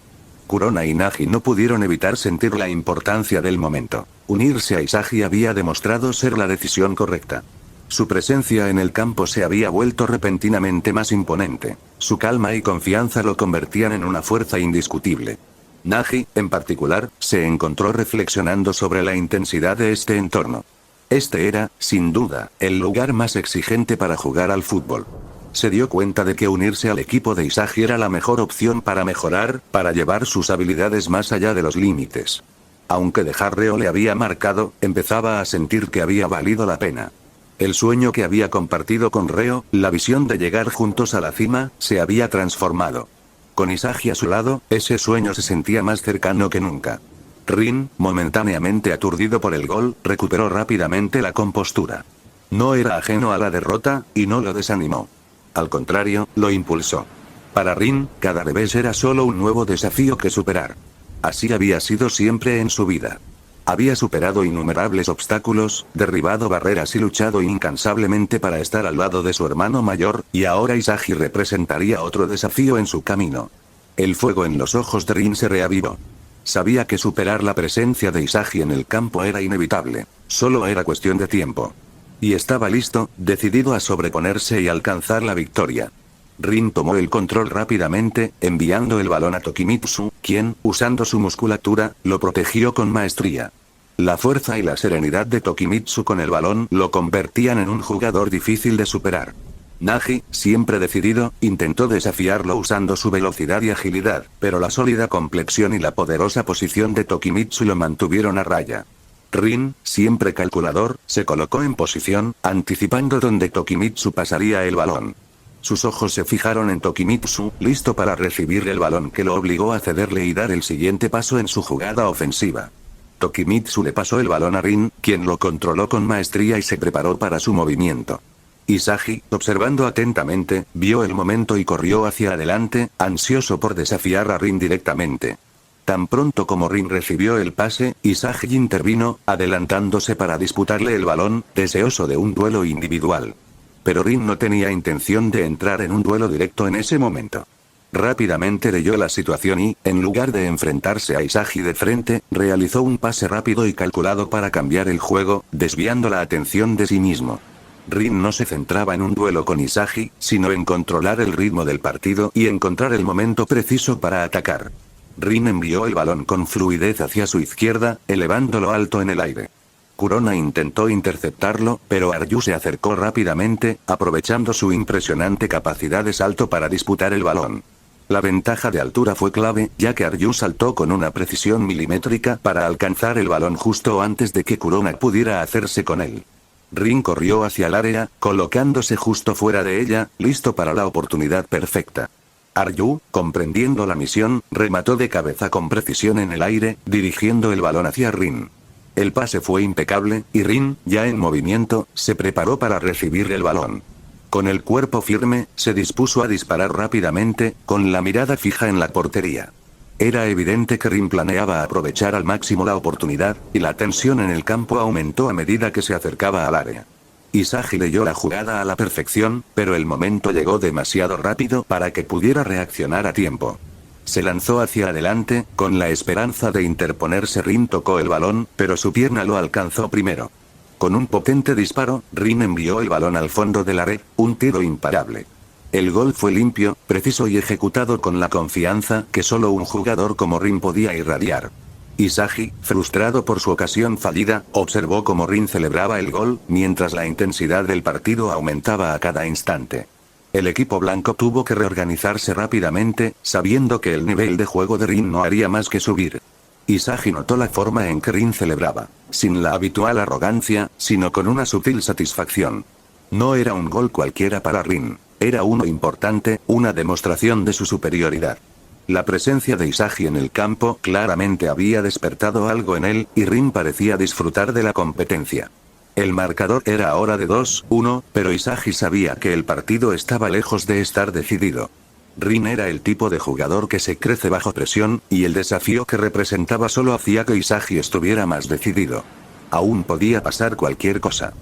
Kurona y Nagi no pudieron evitar sentir la importancia del momento. Unirse a Isagi había demostrado ser la decisión correcta. Su presencia en el campo se había vuelto repentinamente más imponente. Su calma y confianza lo convertían en una fuerza indiscutible. Nagi, en particular, se encontró reflexionando sobre la intensidad de este entorno. Este era, sin duda, el lugar más exigente para jugar al fútbol. Se dio cuenta de que unirse al equipo de Isagi era la mejor opción para mejorar, para llevar sus habilidades más allá de los límites. Aunque dejar Reo le había marcado, empezaba a sentir que había valido la pena. El sueño que había compartido con Reo, la visión de llegar juntos a la cima, se había transformado. Con Isagi a su lado, ese sueño se sentía más cercano que nunca. Rin, momentáneamente aturdido por el gol, recuperó rápidamente la compostura. No era ajeno a la derrota, y no lo desanimó. Al contrario, lo impulsó. Para Rin, cada revés era solo un nuevo desafío que superar. Así había sido siempre en su vida. Había superado innumerables obstáculos, derribado barreras y luchado incansablemente para estar al lado de su hermano mayor, y ahora Isagi representaría otro desafío en su camino. El fuego en los ojos de Rin se reavivó. Sabía que superar la presencia de Isagi en el campo era inevitable. Solo era cuestión de tiempo. Y estaba listo, decidido a sobreponerse y alcanzar la victoria. Rin tomó el control rápidamente, enviando el balón a Tokimitsu, quien, usando su musculatura, lo protegió con maestría. La fuerza y la serenidad de Tokimitsu con el balón lo convertían en un jugador difícil de superar. Nagi, siempre decidido, intentó desafiarlo usando su velocidad y agilidad, pero la sólida complexión y la poderosa posición de Tokimitsu lo mantuvieron a raya. Rin, siempre calculador, se colocó en posición, anticipando donde Tokimitsu pasaría el balón. Sus ojos se fijaron en Tokimitsu, listo para recibir el balón que lo obligó a cederle y dar el siguiente paso en su jugada ofensiva. Tokimitsu le pasó el balón a Rin, quien lo controló con maestría y se preparó para su movimiento. Isagi, observando atentamente, vio el momento y corrió hacia adelante, ansioso por desafiar a Rin directamente. Tan pronto como Rin recibió el pase, Isagi intervino, adelantándose para disputarle el balón, deseoso de un duelo individual. Pero Rin no tenía intención de entrar en un duelo directo en ese momento. Rápidamente leyó la situación y, en lugar de enfrentarse a Isagi de frente, realizó un pase rápido y calculado para cambiar el juego, desviando la atención de sí mismo. Rin no se centraba en un duelo con Isagi, sino en controlar el ritmo del partido y encontrar el momento preciso para atacar. Rin envió el balón con fluidez hacia su izquierda, elevándolo alto en el aire. Kurona intentó interceptarlo, pero Aryu se acercó rápidamente, aprovechando su impresionante capacidad de salto para disputar el balón. La ventaja de altura fue clave, ya que Aryu saltó con una precisión milimétrica para alcanzar el balón justo antes de que Kurona pudiera hacerse con él. Rin corrió hacia el área, colocándose justo fuera de ella, listo para la oportunidad perfecta. Aryu, comprendiendo la misión, remató de cabeza con precisión en el aire, dirigiendo el balón hacia Rin. El pase fue impecable, y Rin, ya en movimiento, se preparó para recibir el balón. Con el cuerpo firme, se dispuso a disparar rápidamente, con la mirada fija en la portería. Era evidente que Rin planeaba aprovechar al máximo la oportunidad, y la tensión en el campo aumentó a medida que se acercaba al área. Isagi leyó la jugada a la perfección, pero el momento llegó demasiado rápido para que pudiera reaccionar a tiempo. Se lanzó hacia adelante, con la esperanza de interponerse. Rin tocó el balón, pero su pierna lo alcanzó primero. Con un potente disparo, Rin envió el balón al fondo de la red, un tiro imparable. El gol fue limpio, preciso y ejecutado con la confianza que solo un jugador como Rin podía irradiar. Isagi, frustrado por su ocasión fallida, observó cómo Rin celebraba el gol, mientras la intensidad del partido aumentaba a cada instante. El equipo blanco tuvo que reorganizarse rápidamente, sabiendo que el nivel de juego de Rin no haría más que subir. Isagi notó la forma en que Rin celebraba, sin la habitual arrogancia, sino con una sutil satisfacción. No era un gol cualquiera para Rin, era uno importante, una demostración de su superioridad. La presencia de Isagi en el campo claramente había despertado algo en él, y Rin parecía disfrutar de la competencia. El marcador era ahora de 2-1, pero Isagi sabía que el partido estaba lejos de estar decidido. Rin era el tipo de jugador que se crece bajo presión, y el desafío que representaba solo hacía que Isagi estuviera más decidido. Aún podía pasar cualquier cosa.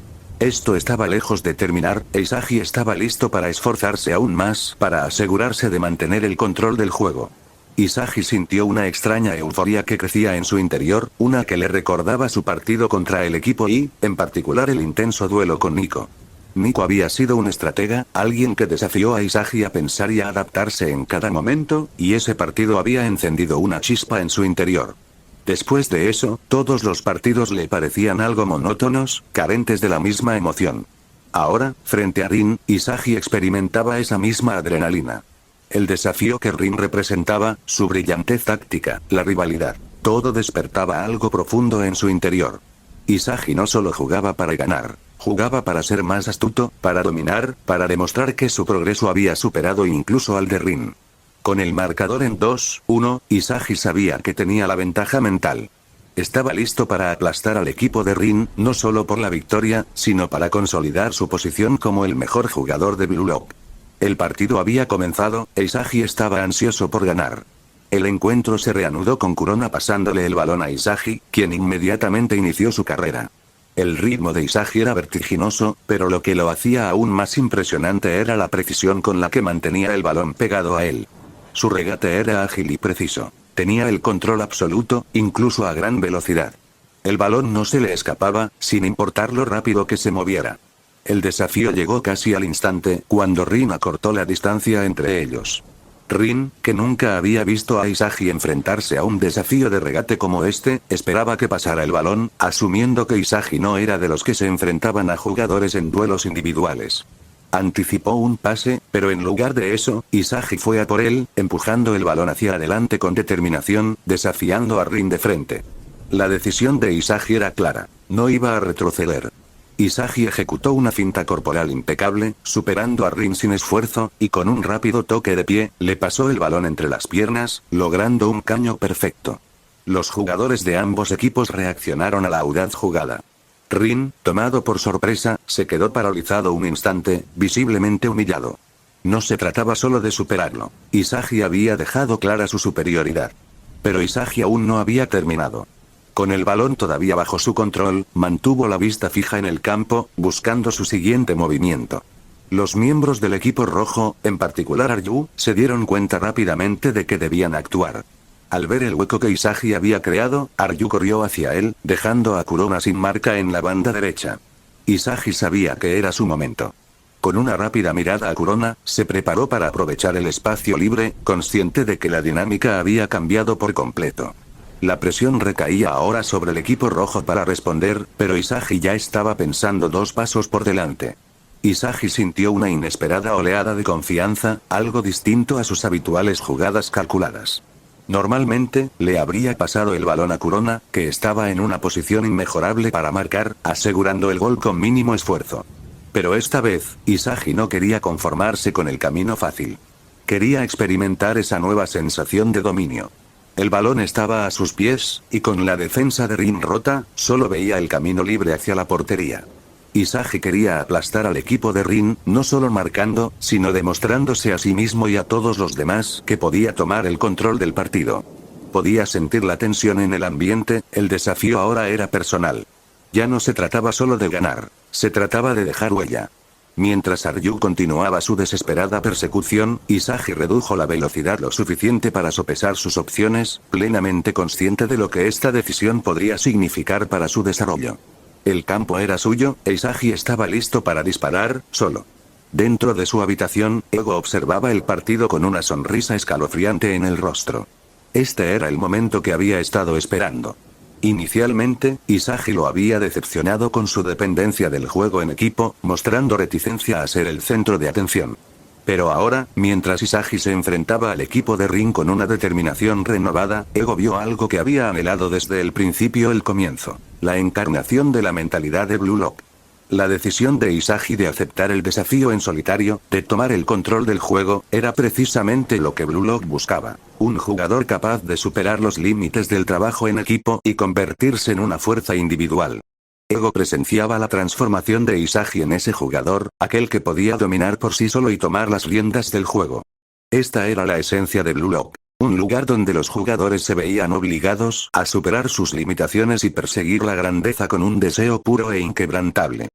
Esto estaba lejos de terminar, e Isagi estaba listo para esforzarse aún más, para asegurarse de mantener el control del juego. Isagi sintió una extraña euforia que crecía en su interior, una que le recordaba su partido contra el equipo y, en particular, el intenso duelo con Nico. Nico había sido un estratega, alguien que desafió a Isagi a pensar y a adaptarse en cada momento, y ese partido había encendido una chispa en su interior. Después de eso, todos los partidos le parecían algo monótonos, carentes de la misma emoción. Ahora, frente a Rin, Isagi experimentaba esa misma adrenalina. El desafío que Rin representaba, su brillantez táctica, la rivalidad, todo despertaba algo profundo en su interior. Isagi no solo jugaba para ganar, jugaba para ser más astuto, para dominar, para demostrar que su progreso había superado incluso al de Rin. Con el marcador en 2-1, Isagi sabía que tenía la ventaja mental. Estaba listo para aplastar al equipo de Rin, no solo por la victoria, sino para consolidar su posición como el mejor jugador de Blue Lock. El partido había comenzado, e Isagi estaba ansioso por ganar. El encuentro se reanudó con Kurona pasándole el balón a Isagi, quien inmediatamente inició su carrera. El ritmo de Isagi era vertiginoso, pero lo que lo hacía aún más impresionante era la precisión con la que mantenía el balón pegado a él. Su regate era ágil y preciso. Tenía el control absoluto, incluso a gran velocidad. El balón no se le escapaba, sin importar lo rápido que se moviera. El desafío llegó casi al instante, cuando Rin acortó la distancia entre ellos. Rin, que nunca había visto a Isagi enfrentarse a un desafío de regate como este, esperaba que pasara el balón, asumiendo que Isagi no era de los que se enfrentaban a jugadores en duelos individuales. Anticipó un pase, pero en lugar de eso, Isagi fue a por él, empujando el balón hacia adelante con determinación, desafiando a Rin de frente. La decisión de Isagi era clara, no iba a retroceder. Isagi ejecutó una finta corporal impecable, superando a Rin sin esfuerzo, y con un rápido toque de pie, le pasó el balón entre las piernas, logrando un caño perfecto. Los jugadores de ambos equipos reaccionaron a la audaz jugada. Rin, tomado por sorpresa, se quedó paralizado un instante, visiblemente humillado. No se trataba solo de superarlo. Isagi había dejado clara su superioridad. Pero Isagi aún no había terminado. Con el balón todavía bajo su control, mantuvo la vista fija en el campo, buscando su siguiente movimiento. Los miembros del equipo rojo, en particular Aryu, se dieron cuenta rápidamente de que debían actuar. Al ver el hueco que Isagi había creado, Aryu corrió hacia él, dejando a Kurona sin marca en la banda derecha. Isagi sabía que era su momento. Con una rápida mirada a Kurona, se preparó para aprovechar el espacio libre, consciente de que la dinámica había cambiado por completo. La presión recaía ahora sobre el equipo rojo para responder, pero Isagi ya estaba pensando 2 pasos por delante. Isagi sintió una inesperada oleada de confianza, algo distinto a sus habituales jugadas calculadas. Normalmente, le habría pasado el balón a Kurona, que estaba en una posición inmejorable para marcar, asegurando el gol con mínimo esfuerzo. Pero esta vez, Isagi no quería conformarse con el camino fácil. Quería experimentar esa nueva sensación de dominio. El balón estaba a sus pies, y con la defensa de Rin rota, solo veía el camino libre hacia la portería. Isagi quería aplastar al equipo de Rin, no solo marcando, sino demostrándose a sí mismo y a todos los demás que podía tomar el control del partido. Podía sentir la tensión en el ambiente, el desafío ahora era personal. Ya no se trataba solo de ganar, se trataba de dejar huella. Mientras Aryu continuaba su desesperada persecución, Isagi redujo la velocidad lo suficiente para sopesar sus opciones, plenamente consciente de lo que esta decisión podría significar para su desarrollo. El campo era suyo, e Isagi estaba listo para disparar, solo. Dentro de su habitación, Ego observaba el partido con una sonrisa escalofriante en el rostro. Este era el momento que había estado esperando. Inicialmente, Isagi lo había decepcionado con su dependencia del juego en equipo, mostrando reticencia a ser el centro de atención. Pero ahora, mientras Isagi se enfrentaba al equipo de Rin con una determinación renovada, Ego vio algo que había anhelado desde el principio el comienzo: la encarnación de la mentalidad de Blue Lock. La decisión de Isagi de aceptar el desafío en solitario, de tomar el control del juego, era precisamente lo que Blue Lock buscaba. Un jugador capaz de superar los límites del trabajo en equipo y convertirse en una fuerza individual. Ego presenciaba la transformación de Isagi en ese jugador, aquel que podía dominar por sí solo y tomar las riendas del juego. Esta era la esencia de Blue Lock. Un lugar donde los jugadores se veían obligados a superar sus limitaciones y perseguir la grandeza con un deseo puro e inquebrantable.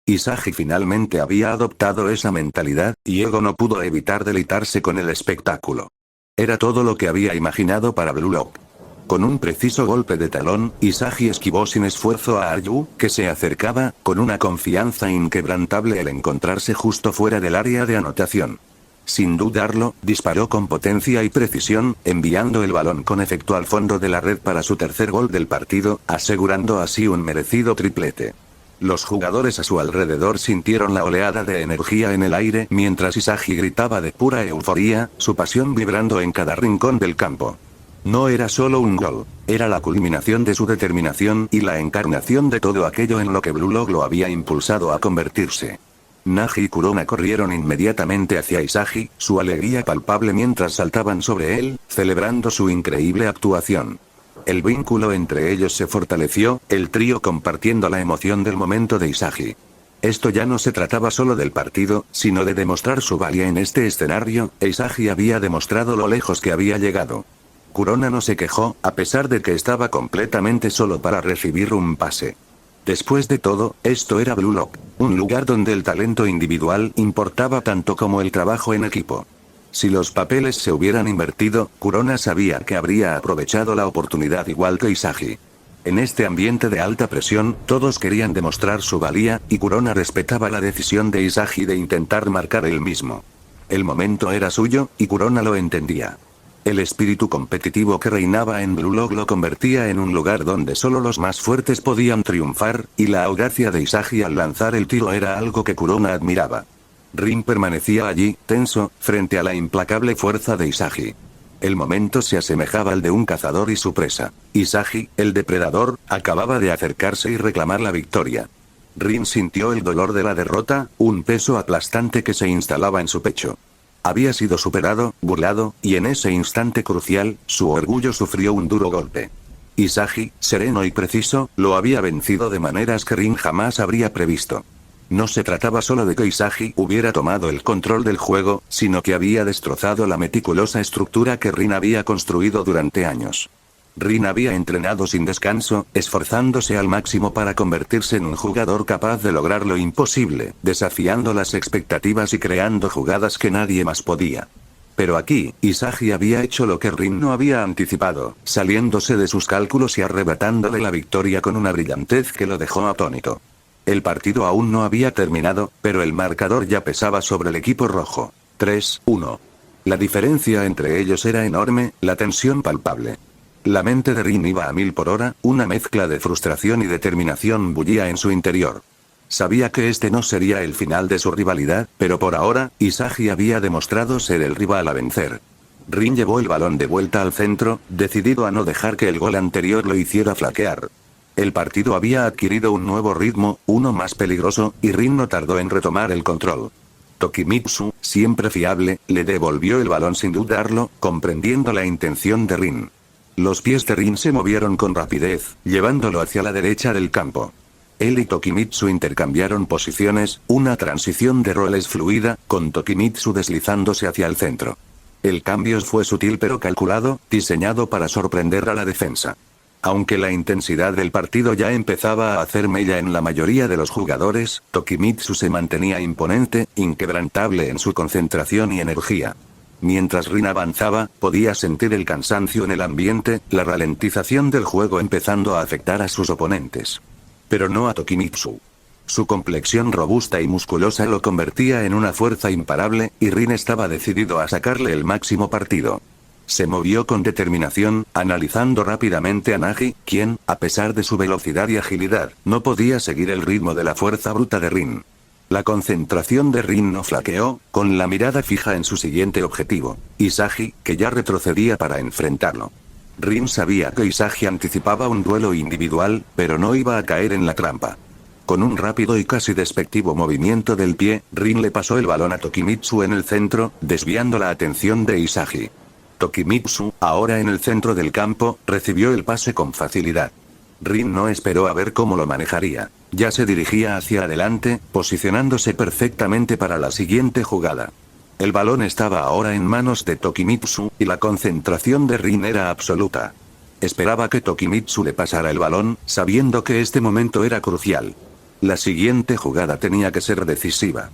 Isagi finalmente había adoptado esa mentalidad, y Ego no pudo evitar deleitarse con el espectáculo. Era todo lo que había imaginado para Blue Lock. Con un preciso golpe de talón, Isagi esquivó sin esfuerzo a Aryu, que se acercaba, con una confianza inquebrantable al encontrarse justo fuera del área de anotación. Sin dudarlo, disparó con potencia y precisión, enviando el balón con efecto al fondo de la red para su tercer gol del partido, asegurando así un merecido triplete. Los jugadores a su alrededor sintieron la oleada de energía en el aire mientras Isagi gritaba de pura euforía, su pasión vibrando en cada rincón del campo. No era solo un gol, era la culminación de su determinación y la encarnación de todo aquello en lo que Blue Lock lo había impulsado a convertirse. Nagi y Kurona corrieron inmediatamente hacia Isagi, su alegría palpable mientras saltaban sobre él, celebrando su increíble actuación. El vínculo entre ellos se fortaleció, el trío compartiendo la emoción del momento de Isagi. Esto ya no se trataba solo del partido, sino de demostrar su valía en este escenario, e Isagi había demostrado lo lejos que había llegado. Kurona no se quejó, a pesar de que estaba completamente solo para recibir un pase. Después de todo, esto era Blue Lock, un lugar donde el talento individual importaba tanto como el trabajo en equipo. Si los papeles se hubieran invertido, Kurona sabía que habría aprovechado la oportunidad igual que Isagi. En este ambiente de alta presión, todos querían demostrar su valía, y Kurona respetaba la decisión de Isagi de intentar marcar él mismo. El momento era suyo, y Kurona lo entendía. El espíritu competitivo que reinaba en Blue Lock lo convertía en un lugar donde solo los más fuertes podían triunfar, y la audacia de Isagi al lanzar el tiro era algo que Kurona admiraba. Rin permanecía allí, tenso, frente a la implacable fuerza de Isagi. El momento se asemejaba al de un cazador y su presa. Isagi, el depredador, acababa de acercarse y reclamar la victoria. Rin sintió el dolor de la derrota, un peso aplastante que se instalaba en su pecho. Había sido superado, burlado, y en ese instante crucial, su orgullo sufrió un duro golpe. Isagi, sereno y preciso, lo había vencido de maneras que Rin jamás habría previsto. No se trataba solo de que Isagi hubiera tomado el control del juego, sino que había destrozado la meticulosa estructura que Rin había construido durante años. Rin había entrenado sin descanso, esforzándose al máximo para convertirse en un jugador capaz de lograr lo imposible, desafiando las expectativas y creando jugadas que nadie más podía. Pero aquí, Isagi había hecho lo que Rin no había anticipado, saliéndose de sus cálculos y arrebatándole la victoria con una brillantez que lo dejó atónito. El partido aún no había terminado, pero el marcador ya pesaba sobre el equipo rojo. 3-1. La diferencia entre ellos era enorme, la tensión palpable. La mente de Rin iba a 1000 por hora, una mezcla de frustración y determinación bullía en su interior. Sabía que este no sería el final de su rivalidad, pero por ahora, Isagi había demostrado ser el rival a vencer. Rin llevó el balón de vuelta al centro, decidido a no dejar que el gol anterior lo hiciera flaquear. El partido había adquirido un nuevo ritmo, uno más peligroso, y Rin no tardó en retomar el control. Tokimitsu, siempre fiable, le devolvió el balón sin dudarlo, comprendiendo la intención de Rin. Los pies de Rin se movieron con rapidez, llevándolo hacia la derecha del campo. Él y Tokimitsu intercambiaron posiciones, una transición de roles fluida, con Tokimitsu deslizándose hacia el centro. El cambio fue sutil pero calculado, diseñado para sorprender a la defensa. Aunque la intensidad del partido ya empezaba a hacer mella en la mayoría de los jugadores, Tokimitsu se mantenía imponente, inquebrantable en su concentración y energía. Mientras Rin avanzaba, podía sentir el cansancio en el ambiente, la ralentización del juego empezando a afectar a sus oponentes. Pero no a Tokimitsu. Su complexión robusta y musculosa lo convertía en una fuerza imparable, y Rin estaba decidido a sacarle el máximo partido. Se movió con determinación, analizando rápidamente a Nagi, quien, a pesar de su velocidad y agilidad, no podía seguir el ritmo de la fuerza bruta de Rin. La concentración de Rin no flaqueó, con la mirada fija en su siguiente objetivo, Isagi, que ya retrocedía para enfrentarlo. Rin sabía que Isagi anticipaba un duelo individual, pero no iba a caer en la trampa. Con un rápido y casi despectivo movimiento del pie, Rin le pasó el balón a Tokimitsu en el centro, desviando la atención de Isagi. Tokimitsu, ahora en el centro del campo, recibió el pase con facilidad. Rin no esperó a ver cómo lo manejaría. Ya se dirigía hacia adelante, posicionándose perfectamente para la siguiente jugada. El balón estaba ahora en manos de Tokimitsu, y la concentración de Rin era absoluta. Esperaba que Tokimitsu le pasara el balón, sabiendo que este momento era crucial. La siguiente jugada tenía que ser decisiva.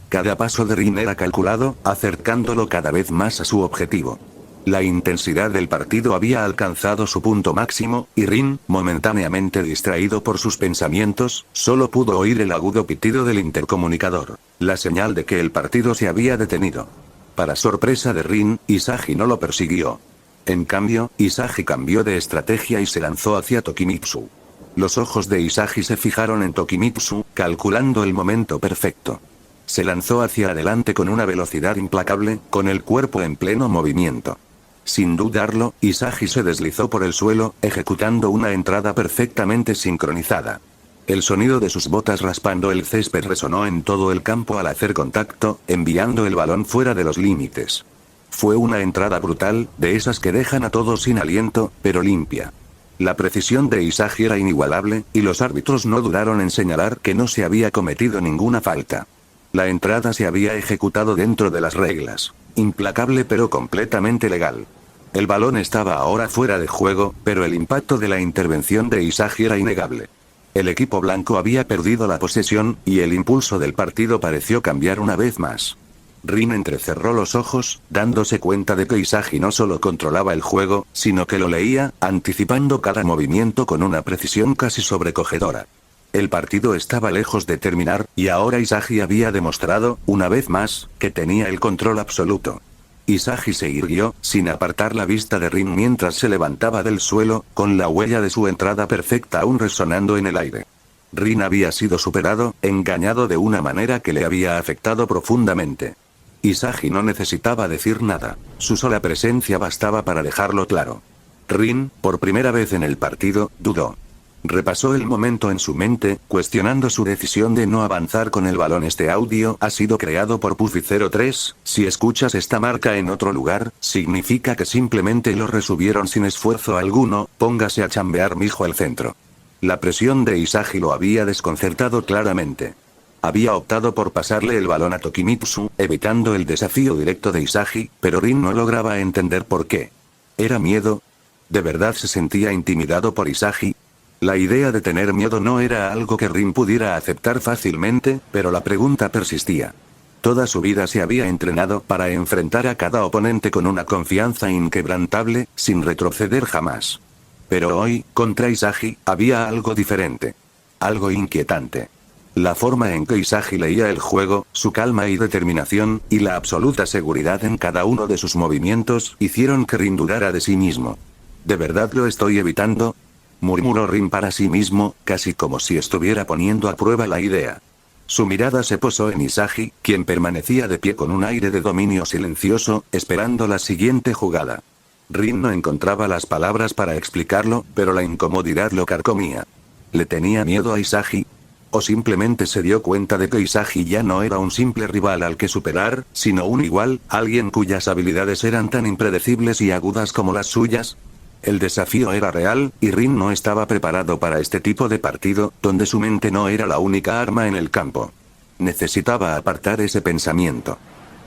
Cada paso de Rin era calculado, acercándolo cada vez más a su objetivo. La intensidad del partido había alcanzado su punto máximo, y Rin, momentáneamente distraído por sus pensamientos, solo pudo oír el agudo pitido del intercomunicador, la señal de que el partido se había detenido. Para sorpresa de Rin, Isagi no lo persiguió. En cambio, Isagi cambió de estrategia y se lanzó hacia Tokimitsu. Los ojos de Isagi se fijaron en Tokimitsu, calculando el momento perfecto. Se lanzó hacia adelante con una velocidad implacable, con el cuerpo en pleno movimiento. Sin dudarlo, Isagi se deslizó por el suelo, ejecutando una entrada perfectamente sincronizada. El sonido de sus botas raspando el césped resonó en todo el campo al hacer contacto, enviando el balón fuera de los límites. Fue una entrada brutal, de esas que dejan a todos sin aliento, pero limpia. La precisión de Isagi era inigualable, y los árbitros no dudaron en señalar que no se había cometido ninguna falta. La entrada se había ejecutado dentro de las reglas. Implacable pero completamente legal. El balón estaba ahora fuera de juego, pero el impacto de la intervención de Isagi era innegable. El equipo blanco había perdido la posesión, y el impulso del partido pareció cambiar una vez más. Rin entrecerró los ojos, dándose cuenta de que Isagi no solo controlaba el juego, sino que lo leía, anticipando cada movimiento con una precisión casi sobrecogedora. El partido estaba lejos de terminar, y ahora Isagi había demostrado, una vez más, que tenía el control absoluto. Isagi se irguió, sin apartar la vista de Rin mientras se levantaba del suelo, con la huella de su entrada perfecta aún resonando en el aire. Rin había sido superado, engañado de una manera que le había afectado profundamente. Isagi no necesitaba decir nada, su sola presencia bastaba para dejarlo claro. Rin, por primera vez en el partido, dudó. Repasó el momento en su mente, cuestionando su decisión de no avanzar con el balón. Este audio ha sido creado por Puffy03, si escuchas esta marca en otro lugar, significa que simplemente lo resubieron sin esfuerzo alguno, póngase a chambear mijo al centro. La presión de Isagi lo había desconcertado claramente. Había optado por pasarle el balón a Tokimitsu, evitando el desafío directo de Isagi, pero Rin no lograba entender por qué. ¿Era miedo? ¿De verdad se sentía intimidado por Isagi? La idea de tener miedo no era algo que Rin pudiera aceptar fácilmente, pero la pregunta persistía. Toda su vida se había entrenado para enfrentar a cada oponente con una confianza inquebrantable, sin retroceder jamás. Pero hoy, contra Isagi, había algo diferente. Algo inquietante. La forma en que Isagi leía el juego, su calma y determinación, y la absoluta seguridad en cada uno de sus movimientos, hicieron que Rin dudara de sí mismo. ¿De verdad lo estoy evitando?, murmuró Rin para sí mismo, casi como si estuviera poniendo a prueba la idea. Su mirada se posó en Isagi, quien permanecía de pie con un aire de dominio silencioso, esperando la siguiente jugada. Rin no encontraba las palabras para explicarlo, pero la incomodidad lo carcomía. ¿Le tenía miedo a Isagi? ¿O simplemente se dio cuenta de que Isagi ya no era un simple rival al que superar, sino un igual, alguien cuyas habilidades eran tan impredecibles y agudas como las suyas? El desafío era real, y Rin no estaba preparado para este tipo de partido, donde su mente no era la única arma en el campo. Necesitaba apartar ese pensamiento.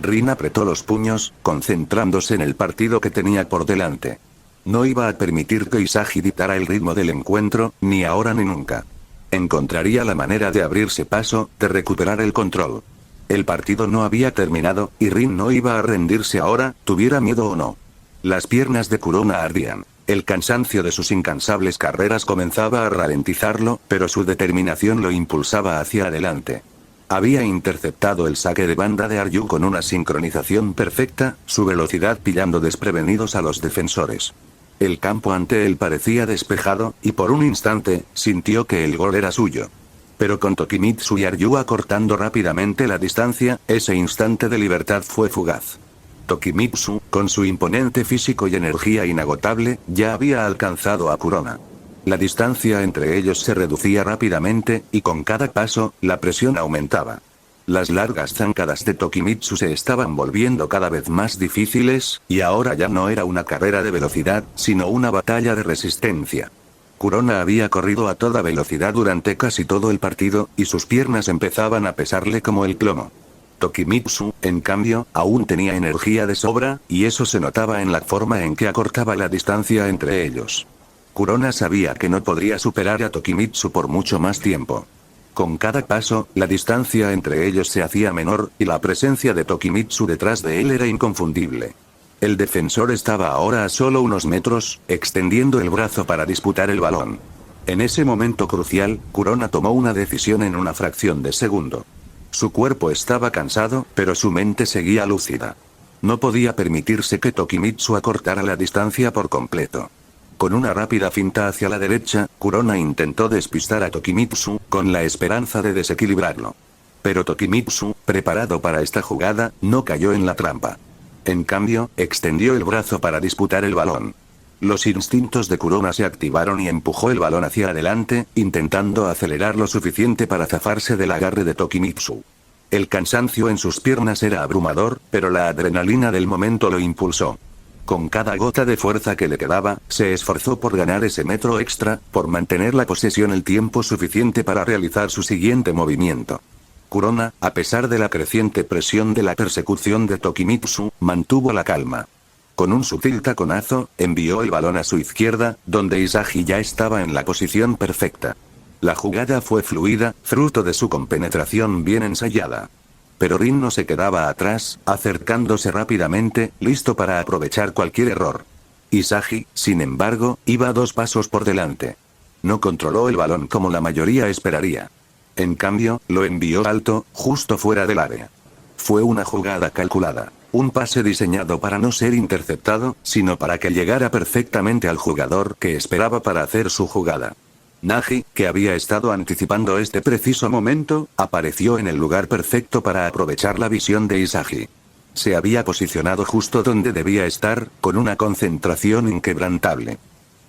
Rin apretó los puños, concentrándose en el partido que tenía por delante. No iba a permitir que Isagi dictara el ritmo del encuentro, ni ahora ni nunca. Encontraría la manera de abrirse paso, de recuperar el control. El partido no había terminado, y Rin no iba a rendirse ahora, tuviera miedo o no. Las piernas de Kurona ardían. El cansancio de sus incansables carreras comenzaba a ralentizarlo, pero su determinación lo impulsaba hacia adelante. Había interceptado el saque de banda de Aryu con una sincronización perfecta, su velocidad pillando desprevenidos a los defensores. El campo ante él parecía despejado, y por un instante, sintió que el gol era suyo. Pero con Tokimitsu y Aryu acortando rápidamente la distancia, ese instante de libertad fue fugaz. Tokimitsu, con su imponente físico y energía inagotable, ya había alcanzado a Kurona. La distancia entre ellos se reducía rápidamente, y con cada paso, la presión aumentaba. Las largas zancadas de Tokimitsu se estaban volviendo cada vez más difíciles, y ahora ya no era una carrera de velocidad, sino una batalla de resistencia. Kurona había corrido a toda velocidad durante casi todo el partido, y sus piernas empezaban a pesarle como el plomo. Tokimitsu, en cambio, aún tenía energía de sobra, y eso se notaba en la forma en que acortaba la distancia entre ellos. Kurona sabía que no podría superar a Tokimitsu por mucho más tiempo. Con cada paso, la distancia entre ellos se hacía menor, y la presencia de Tokimitsu detrás de él era inconfundible. El defensor estaba ahora a solo unos metros, extendiendo el brazo para disputar el balón. En ese momento crucial, Kurona tomó una decisión en una fracción de segundo. Su cuerpo estaba cansado, pero su mente seguía lúcida. No podía permitirse que Tokimitsu acortara la distancia por completo. Con una rápida finta hacia la derecha, Kurona intentó despistar a Tokimitsu, con la esperanza de desequilibrarlo. Pero Tokimitsu, preparado para esta jugada, no cayó en la trampa. En cambio, extendió el brazo para disputar el balón. Los instintos de Kurona se activaron y empujó el balón hacia adelante, intentando acelerar lo suficiente para zafarse del agarre de Tokimitsu. El cansancio en sus piernas era abrumador, pero la adrenalina del momento lo impulsó. Con cada gota de fuerza que le quedaba, se esforzó por ganar ese metro extra, por mantener la posesión el tiempo suficiente para realizar su siguiente movimiento. Kurona, a pesar de la creciente presión de la persecución de Tokimitsu, mantuvo la calma. Con un sutil taconazo, envió el balón a su izquierda, donde Isagi ya estaba en la posición perfecta. La jugada fue fluida, fruto de su compenetración bien ensayada. Pero Rin no se quedaba atrás, acercándose rápidamente, listo para aprovechar cualquier error. Isagi, sin embargo, iba 2 pasos por delante. No controló el balón como la mayoría esperaría. En cambio, lo envió alto, justo fuera del área. Fue una jugada calculada. Un pase diseñado para no ser interceptado, sino para que llegara perfectamente al jugador que esperaba para hacer su jugada. Nagi, que había estado anticipando este preciso momento, apareció en el lugar perfecto para aprovechar la visión de Isagi. Se había posicionado justo donde debía estar, con una concentración inquebrantable.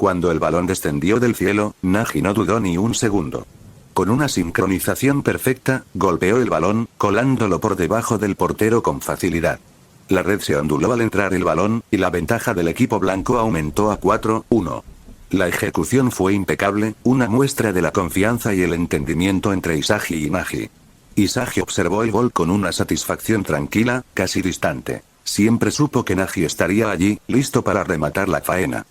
Cuando el balón descendió del cielo, Nagi no dudó ni un segundo. Con una sincronización perfecta, golpeó el balón, colándolo por debajo del portero con facilidad. La red se onduló al entrar el balón, y la ventaja del equipo blanco aumentó a 4-1. La ejecución fue impecable, una muestra de la confianza y el entendimiento entre Isagi y Nagi. Isagi observó el gol con una satisfacción tranquila, casi distante. Siempre supo que Nagi estaría allí, listo para rematar la faena.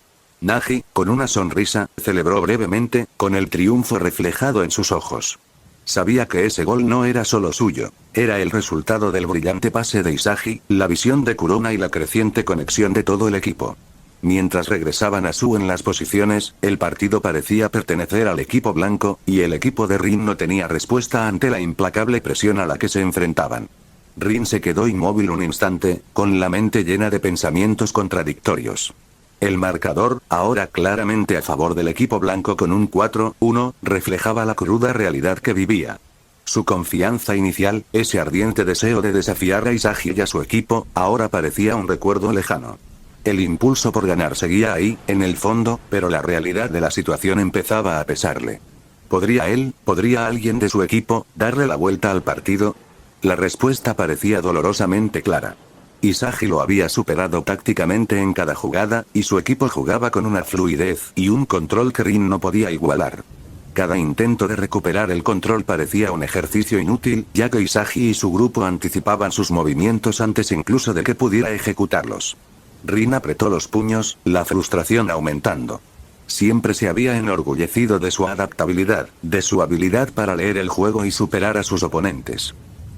Nagi, con una sonrisa, celebró brevemente, con el triunfo reflejado en sus ojos. Sabía que ese gol no era solo suyo, era el resultado del brillante pase de Isagi, la visión de Kurona y la creciente conexión de todo el equipo. Mientras regresaban a en las posiciones, el partido parecía pertenecer al equipo blanco, y el equipo de Rin no tenía respuesta ante la implacable presión a la que se enfrentaban. Rin se quedó inmóvil un instante, con la mente llena de pensamientos contradictorios. El marcador, ahora claramente a favor del equipo blanco con un 4-1, reflejaba la cruda realidad que vivía. Su confianza inicial, ese ardiente deseo de desafiar a Isagi y a su equipo, ahora parecía un recuerdo lejano. El impulso por ganar seguía ahí, en el fondo, pero la realidad de la situación empezaba a pesarle. ¿Podría alguien de su equipo, darle la vuelta al partido? La respuesta parecía dolorosamente clara. Isagi lo había superado tácticamente en cada jugada, y su equipo jugaba con una fluidez y un control que Rin no podía igualar. Cada intento de recuperar el control parecía un ejercicio inútil, ya que Isagi y su grupo anticipaban sus movimientos antes incluso de que pudiera ejecutarlos. Rin apretó los puños, la frustración aumentando. Siempre se había enorgullecido de su adaptabilidad, de su habilidad para leer el juego y superar a sus oponentes.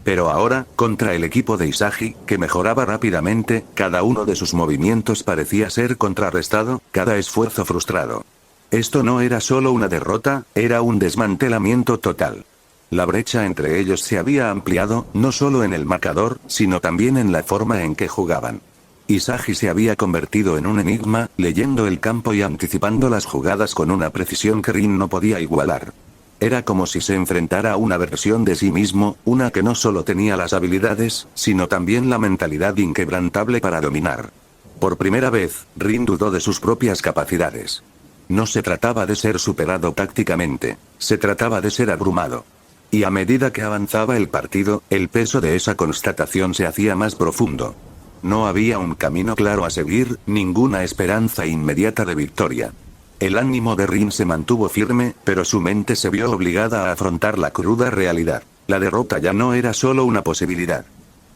Pero ahora, contra el equipo de Isagi, que mejoraba rápidamente, cada uno de sus movimientos parecía ser contrarrestado, cada esfuerzo frustrado. Esto no era solo una derrota, era un desmantelamiento total. La brecha entre ellos se había ampliado, no solo en el marcador, sino también en la forma en que jugaban. Isagi se había convertido en un enigma, leyendo el campo y anticipando las jugadas con una precisión que Rin no podía igualar. Era como si se enfrentara a una versión de sí mismo, una que no solo tenía las habilidades, sino también la mentalidad inquebrantable para dominar. Por primera vez, Rin dudó de sus propias capacidades. No se trataba de ser superado tácticamente, se trataba de ser abrumado. Y a medida que avanzaba el partido, el peso de esa constatación se hacía más profundo. No había un camino claro a seguir, ninguna esperanza inmediata de victoria. El ánimo de Rin se mantuvo firme, pero su mente se vio obligada a afrontar la cruda realidad. La derrota ya no era solo una posibilidad.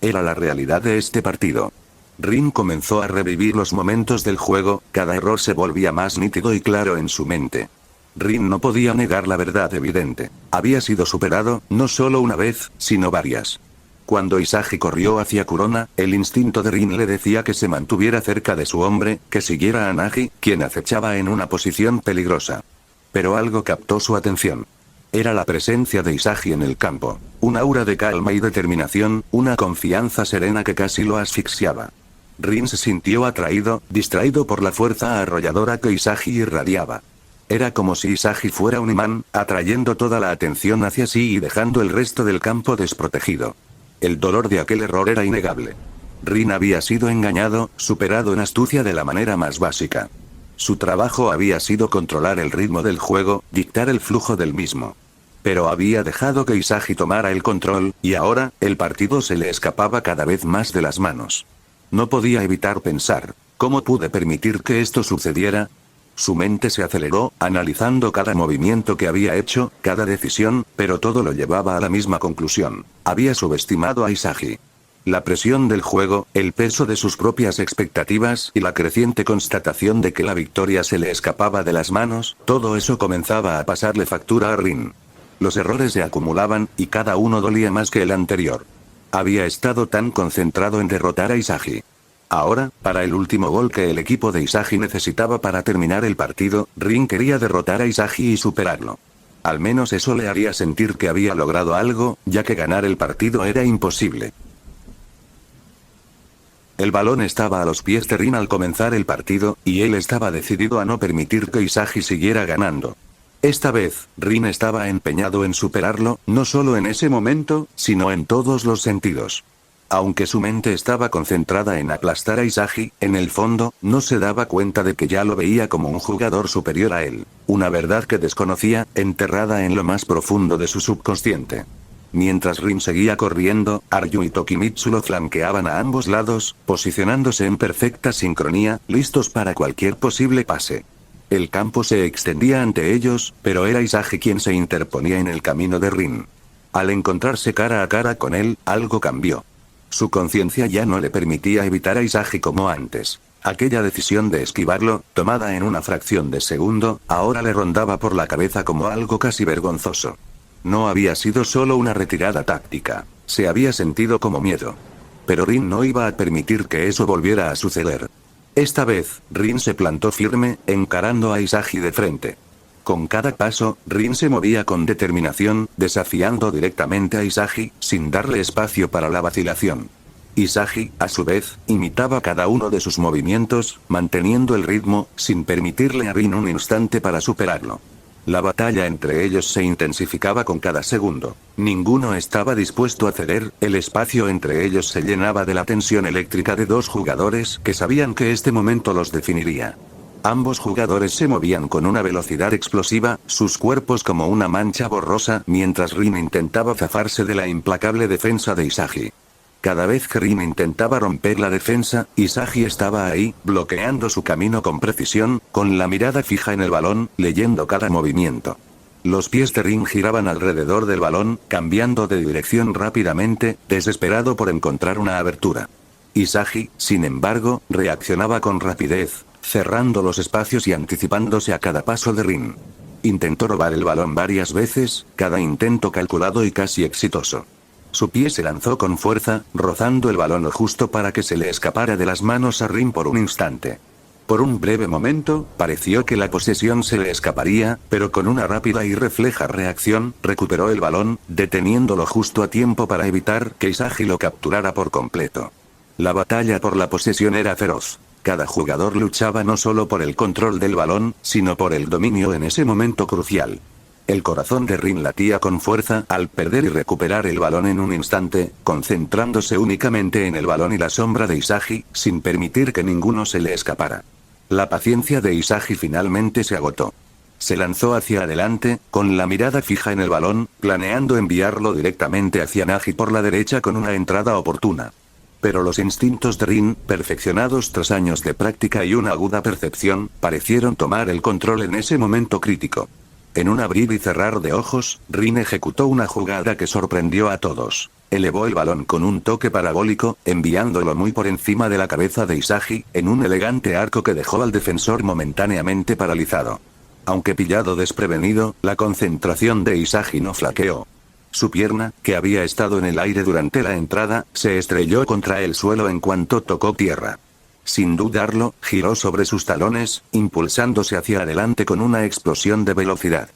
Era la realidad de este partido. Rin comenzó a revivir los momentos del juego, cada error se volvía más nítido y claro en su mente. Rin no podía negar la verdad evidente. Había sido superado, no solo una vez, sino varias. Cuando Isagi corrió hacia Kurona, el instinto de Rin le decía que se mantuviera cerca de su hombre, que siguiera a Nagi, quien acechaba en una posición peligrosa. Pero algo captó su atención. Era la presencia de Isagi en el campo. Un aura de calma y determinación, una confianza serena que casi lo asfixiaba. Rin se sintió atraído, distraído por la fuerza arrolladora que Isagi irradiaba. Era como si Isagi fuera un imán, atrayendo toda la atención hacia sí y dejando el resto del campo desprotegido. El dolor de aquel error era innegable. Rin había sido engañado, superado en astucia de la manera más básica. Su trabajo había sido controlar el ritmo del juego, dictar el flujo del mismo. Pero había dejado que Isagi tomara el control, y ahora, el partido se le escapaba cada vez más de las manos. No podía evitar pensar, ¿cómo pude permitir que esto sucediera? Su mente se aceleró, analizando cada movimiento que había hecho, cada decisión, pero todo lo llevaba a la misma conclusión. Había subestimado a Isagi. La presión del juego, el peso de sus propias expectativas y la creciente constatación de que la victoria se le escapaba de las manos, todo eso comenzaba a pasarle factura a Rin. Los errores se acumulaban, y cada uno dolía más que el anterior. Había estado tan concentrado en derrotar a Isagi. Ahora, para el último gol que el equipo de Isagi necesitaba para terminar el partido, Rin quería derrotar a Isagi y superarlo. Al menos eso le haría sentir que había logrado algo, ya que ganar el partido era imposible. El balón estaba a los pies de Rin al comenzar el partido, y él estaba decidido a no permitir que Isagi siguiera ganando. Esta vez, Rin estaba empeñado en superarlo, no solo en ese momento, sino en todos los sentidos. Aunque su mente estaba concentrada en aplastar a Isagi, en el fondo, no se daba cuenta de que ya lo veía como un jugador superior a él. Una verdad que desconocía, enterrada en lo más profundo de su subconsciente. Mientras Rin seguía corriendo, Aryu y Tokimitsu lo flanqueaban a ambos lados, posicionándose en perfecta sincronía, listos para cualquier posible pase. El campo se extendía ante ellos, pero era Isagi quien se interponía en el camino de Rin. Al encontrarse cara a cara con él, algo cambió. Su conciencia ya no le permitía evitar a Isagi como antes. Aquella decisión de esquivarlo, tomada en una fracción de segundo, ahora le rondaba por la cabeza como algo casi vergonzoso. No había sido solo una retirada táctica. Se había sentido como miedo. Pero Rin no iba a permitir que eso volviera a suceder. Esta vez, Rin se plantó firme, encarando a Isagi de frente. Con cada paso, Rin se movía con determinación, desafiando directamente a Isagi, sin darle espacio para la vacilación. Isagi, a su vez, imitaba cada uno de sus movimientos, manteniendo el ritmo, sin permitirle a Rin un instante para superarlo. La batalla entre ellos se intensificaba con cada segundo. Ninguno estaba dispuesto a ceder, el espacio entre ellos se llenaba de la tensión eléctrica de dos jugadores que sabían que este momento los definiría. Ambos jugadores se movían con una velocidad explosiva, sus cuerpos como una mancha borrosa, mientras Rin intentaba zafarse de la implacable defensa de Isagi. Cada vez que Rin intentaba romper la defensa, Isagi estaba ahí, bloqueando su camino con precisión, con la mirada fija en el balón, leyendo cada movimiento. Los pies de Rin giraban alrededor del balón, cambiando de dirección rápidamente, desesperado por encontrar una abertura. Isagi, sin embargo, reaccionaba con rapidez, cerrando los espacios y anticipándose a cada paso de Rin. Intentó robar el balón varias veces, cada intento calculado y casi exitoso. Su pie se lanzó con fuerza, rozando el balón justo para que se le escapara de las manos a Rin por un instante. Por un breve momento, pareció que la posesión se le escaparía, pero con una rápida y refleja reacción, recuperó el balón, deteniéndolo justo a tiempo para evitar que Isagi lo capturara por completo. La batalla por la posesión era feroz. Cada jugador luchaba no solo por el control del balón, sino por el dominio en ese momento crucial. El corazón de Rin latía con fuerza al perder y recuperar el balón en un instante, concentrándose únicamente en el balón y la sombra de Isagi, sin permitir que ninguno se le escapara. La paciencia de Isagi finalmente se agotó. Se lanzó hacia adelante, con la mirada fija en el balón, planeando enviarlo directamente hacia Nagi por la derecha con una entrada oportuna. Pero los instintos de Rin, perfeccionados tras años de práctica y una aguda percepción, parecieron tomar el control en ese momento crítico. En un abrir y cerrar de ojos, Rin ejecutó una jugada que sorprendió a todos. Elevó el balón con un toque parabólico, enviándolo muy por encima de la cabeza de Isagi, en un elegante arco que dejó al defensor momentáneamente paralizado. Aunque pillado desprevenido, la concentración de Isagi no flaqueó. Su pierna, que había estado en el aire durante la entrada, se estrelló contra el suelo en cuanto tocó tierra. Sin dudarlo, giró sobre sus talones, impulsándose hacia adelante con una explosión de velocidad.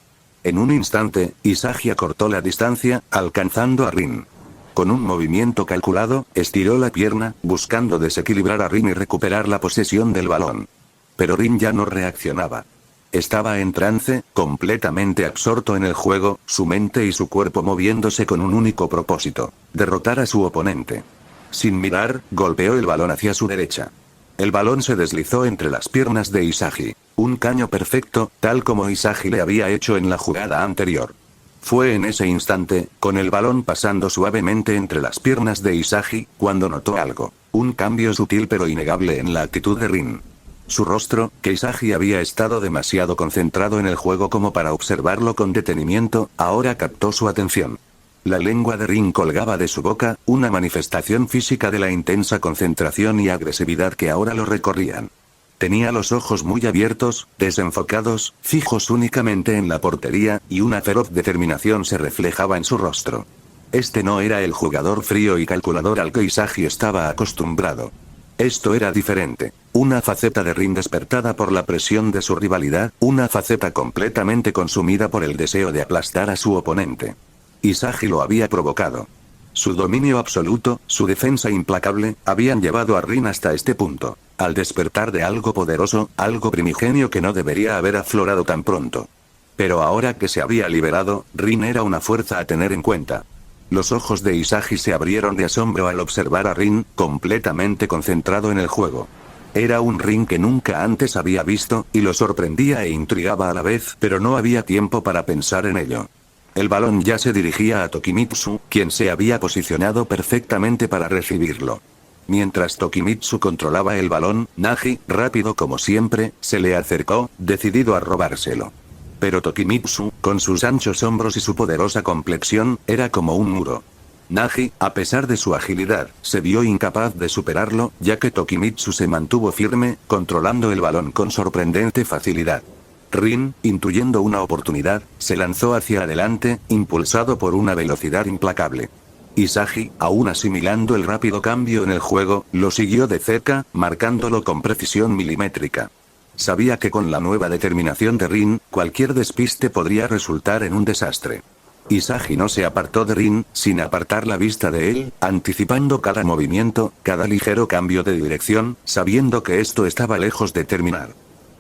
En un instante, Isagi acortó la distancia, alcanzando a Rin. Con un movimiento calculado, estiró la pierna, buscando desequilibrar a Rin y recuperar la posesión del balón. Pero Rin ya no reaccionaba. Estaba en trance, completamente absorto en el juego, su mente y su cuerpo moviéndose con un único propósito: derrotar a su oponente. Sin mirar, golpeó el balón hacia su derecha. El balón se deslizó entre las piernas de Isagi. Un caño perfecto, tal como Isagi le había hecho en la jugada anterior. Fue en ese instante, con el balón pasando suavemente entre las piernas de Isagi, cuando notó algo. Un cambio sutil pero innegable en la actitud de Rin. Su rostro, que Isagi había estado demasiado concentrado en el juego como para observarlo con detenimiento, ahora captó su atención. La lengua de Rin colgaba de su boca, una manifestación física de la intensa concentración y agresividad que ahora lo recorrían. Tenía los ojos muy abiertos, desenfocados, fijos únicamente en la portería, y una feroz determinación se reflejaba en su rostro. Este no era el jugador frío y calculador al que Isagi estaba acostumbrado. Esto era diferente. Una faceta de Rin despertada por la presión de su rivalidad, una faceta completamente consumida por el deseo de aplastar a su oponente. Isagi lo había provocado. Su dominio absoluto, su defensa implacable, habían llevado a Rin hasta este punto. Al despertar de algo poderoso, algo primigenio que no debería haber aflorado tan pronto. Pero ahora que se había liberado, Rin era una fuerza a tener en cuenta. Los ojos de Isagi se abrieron de asombro al observar a Rin, completamente concentrado en el juego. Era un Rin que nunca antes había visto, y lo sorprendía e intrigaba a la vez, pero no había tiempo para pensar en ello. El balón ya se dirigía a Tokimitsu, quien se había posicionado perfectamente para recibirlo. Mientras Tokimitsu controlaba el balón, Nagi, rápido como siempre, se le acercó, decidido a robárselo. Pero Tokimitsu, con sus anchos hombros y su poderosa complexión, era como un muro. Nagi, a pesar de su agilidad, se vio incapaz de superarlo, ya que Tokimitsu se mantuvo firme, controlando el balón con sorprendente facilidad. Rin, intuyendo una oportunidad, se lanzó hacia adelante, impulsado por una velocidad implacable. Isagi, aún asimilando el rápido cambio en el juego, lo siguió de cerca, marcándolo con precisión milimétrica. Sabía que con la nueva determinación de Rin, cualquier despiste podría resultar en un desastre. Isagi no se apartó de Rin, sin apartar la vista de él, anticipando cada movimiento, cada ligero cambio de dirección, sabiendo que esto estaba lejos de terminar.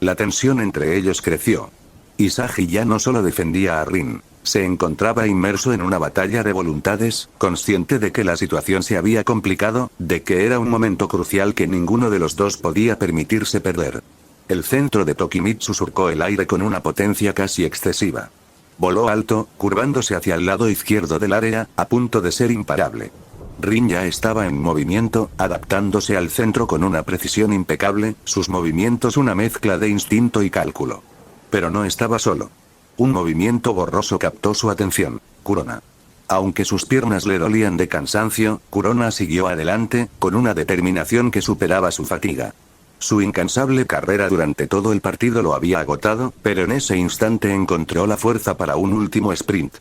La tensión entre ellos creció. Isagi ya no solo defendía a Rin, se encontraba inmerso en una batalla de voluntades, consciente de que la situación se había complicado, de que era un momento crucial que ninguno de los dos podía permitirse perder. El centro de Tokimitsu surcó el aire con una potencia casi excesiva. Voló alto, curvándose hacia el lado izquierdo del área, a punto de ser imparable. Rin ya estaba en movimiento, adaptándose al centro con una precisión impecable, sus movimientos una mezcla de instinto y cálculo. Pero no estaba solo. Un movimiento borroso captó su atención: Kurona. Aunque sus piernas le dolían de cansancio, Kurona siguió adelante, con una determinación que superaba su fatiga. Su incansable carrera durante todo el partido lo había agotado, pero en ese instante encontró la fuerza para un último sprint.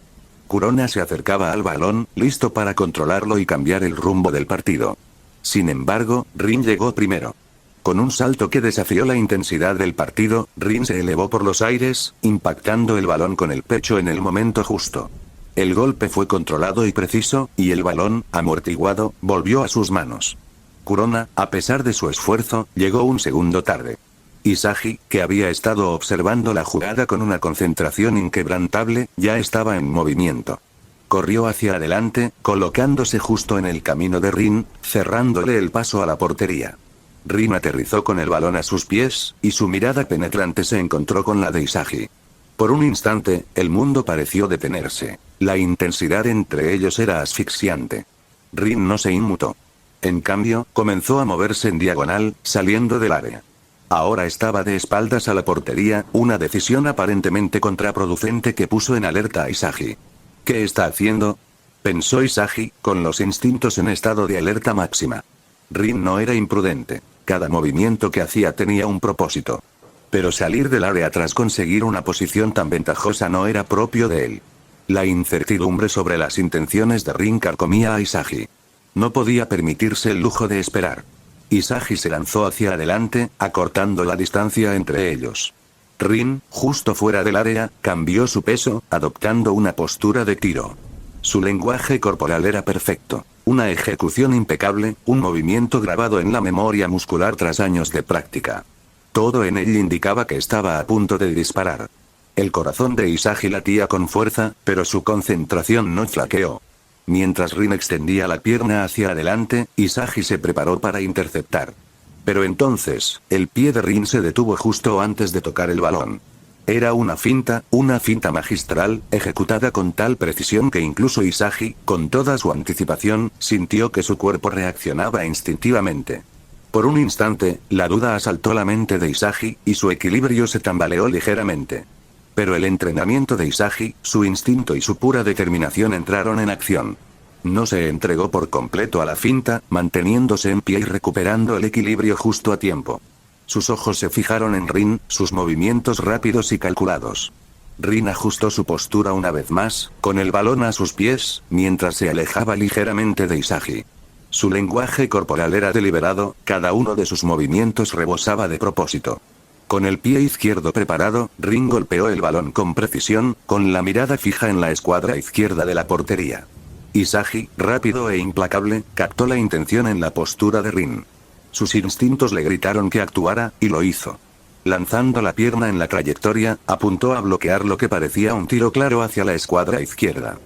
Kurona se acercaba al balón, listo para controlarlo y cambiar el rumbo del partido. Sin embargo, Rin llegó primero. Con un salto que desafió la intensidad del partido, Rin se elevó por los aires, impactando el balón con el pecho en el momento justo. El golpe fue controlado y preciso, y el balón, amortiguado, volvió a sus manos. Kurona, a pesar de su esfuerzo, llegó un segundo tarde. Isagi, que había estado observando la jugada con una concentración inquebrantable, ya estaba en movimiento. Corrió hacia adelante, colocándose justo en el camino de Rin, cerrándole el paso a la portería. Rin aterrizó con el balón a sus pies, y su mirada penetrante se encontró con la de Isagi. Por un instante, el mundo pareció detenerse. La intensidad entre ellos era asfixiante. Rin no se inmutó. En cambio, comenzó a moverse en diagonal, saliendo del área. Ahora estaba de espaldas a la portería, una decisión aparentemente contraproducente que puso en alerta a Isagi. ¿Qué está haciendo?, pensó Isagi, con los instintos en estado de alerta máxima. Rin no era imprudente. Cada movimiento que hacía tenía un propósito. Pero salir del área tras conseguir una posición tan ventajosa no era propio de él. La incertidumbre sobre las intenciones de Rin carcomía a Isagi. No podía permitirse el lujo de esperar. Isagi se lanzó hacia adelante, acortando la distancia entre ellos. Rin, justo fuera del área, cambió su peso, adoptando una postura de tiro. Su lenguaje corporal era perfecto. Una ejecución impecable, un movimiento grabado en la memoria muscular tras años de práctica. Todo en él indicaba que estaba a punto de disparar. El corazón de Isagi latía con fuerza, pero su concentración no flaqueó. Mientras Rin extendía la pierna hacia adelante, Isagi se preparó para interceptar. Pero entonces, el pie de Rin se detuvo justo antes de tocar el balón. Era una finta magistral, ejecutada con tal precisión que incluso Isagi, con toda su anticipación, sintió que su cuerpo reaccionaba instintivamente. Por un instante, la duda asaltó la mente de Isagi, y su equilibrio se tambaleó ligeramente. Pero el entrenamiento de Isagi, su instinto y su pura determinación entraron en acción. No se entregó por completo a la finta, manteniéndose en pie y recuperando el equilibrio justo a tiempo. Sus ojos se fijaron en Rin, sus movimientos rápidos y calculados. Rin ajustó su postura una vez más, con el balón a sus pies, mientras se alejaba ligeramente de Isagi. Su lenguaje corporal era deliberado, cada uno de sus movimientos rebosaba de propósito. Con el pie izquierdo preparado, Rin golpeó el balón con precisión, con la mirada fija en la escuadra izquierda de la portería. Isagi, rápido e implacable, captó la intención en la postura de Rin. Sus instintos le gritaron que actuara, y lo hizo. Lanzando la pierna en la trayectoria, apuntó a bloquear lo que parecía un tiro claro hacia la escuadra izquierda.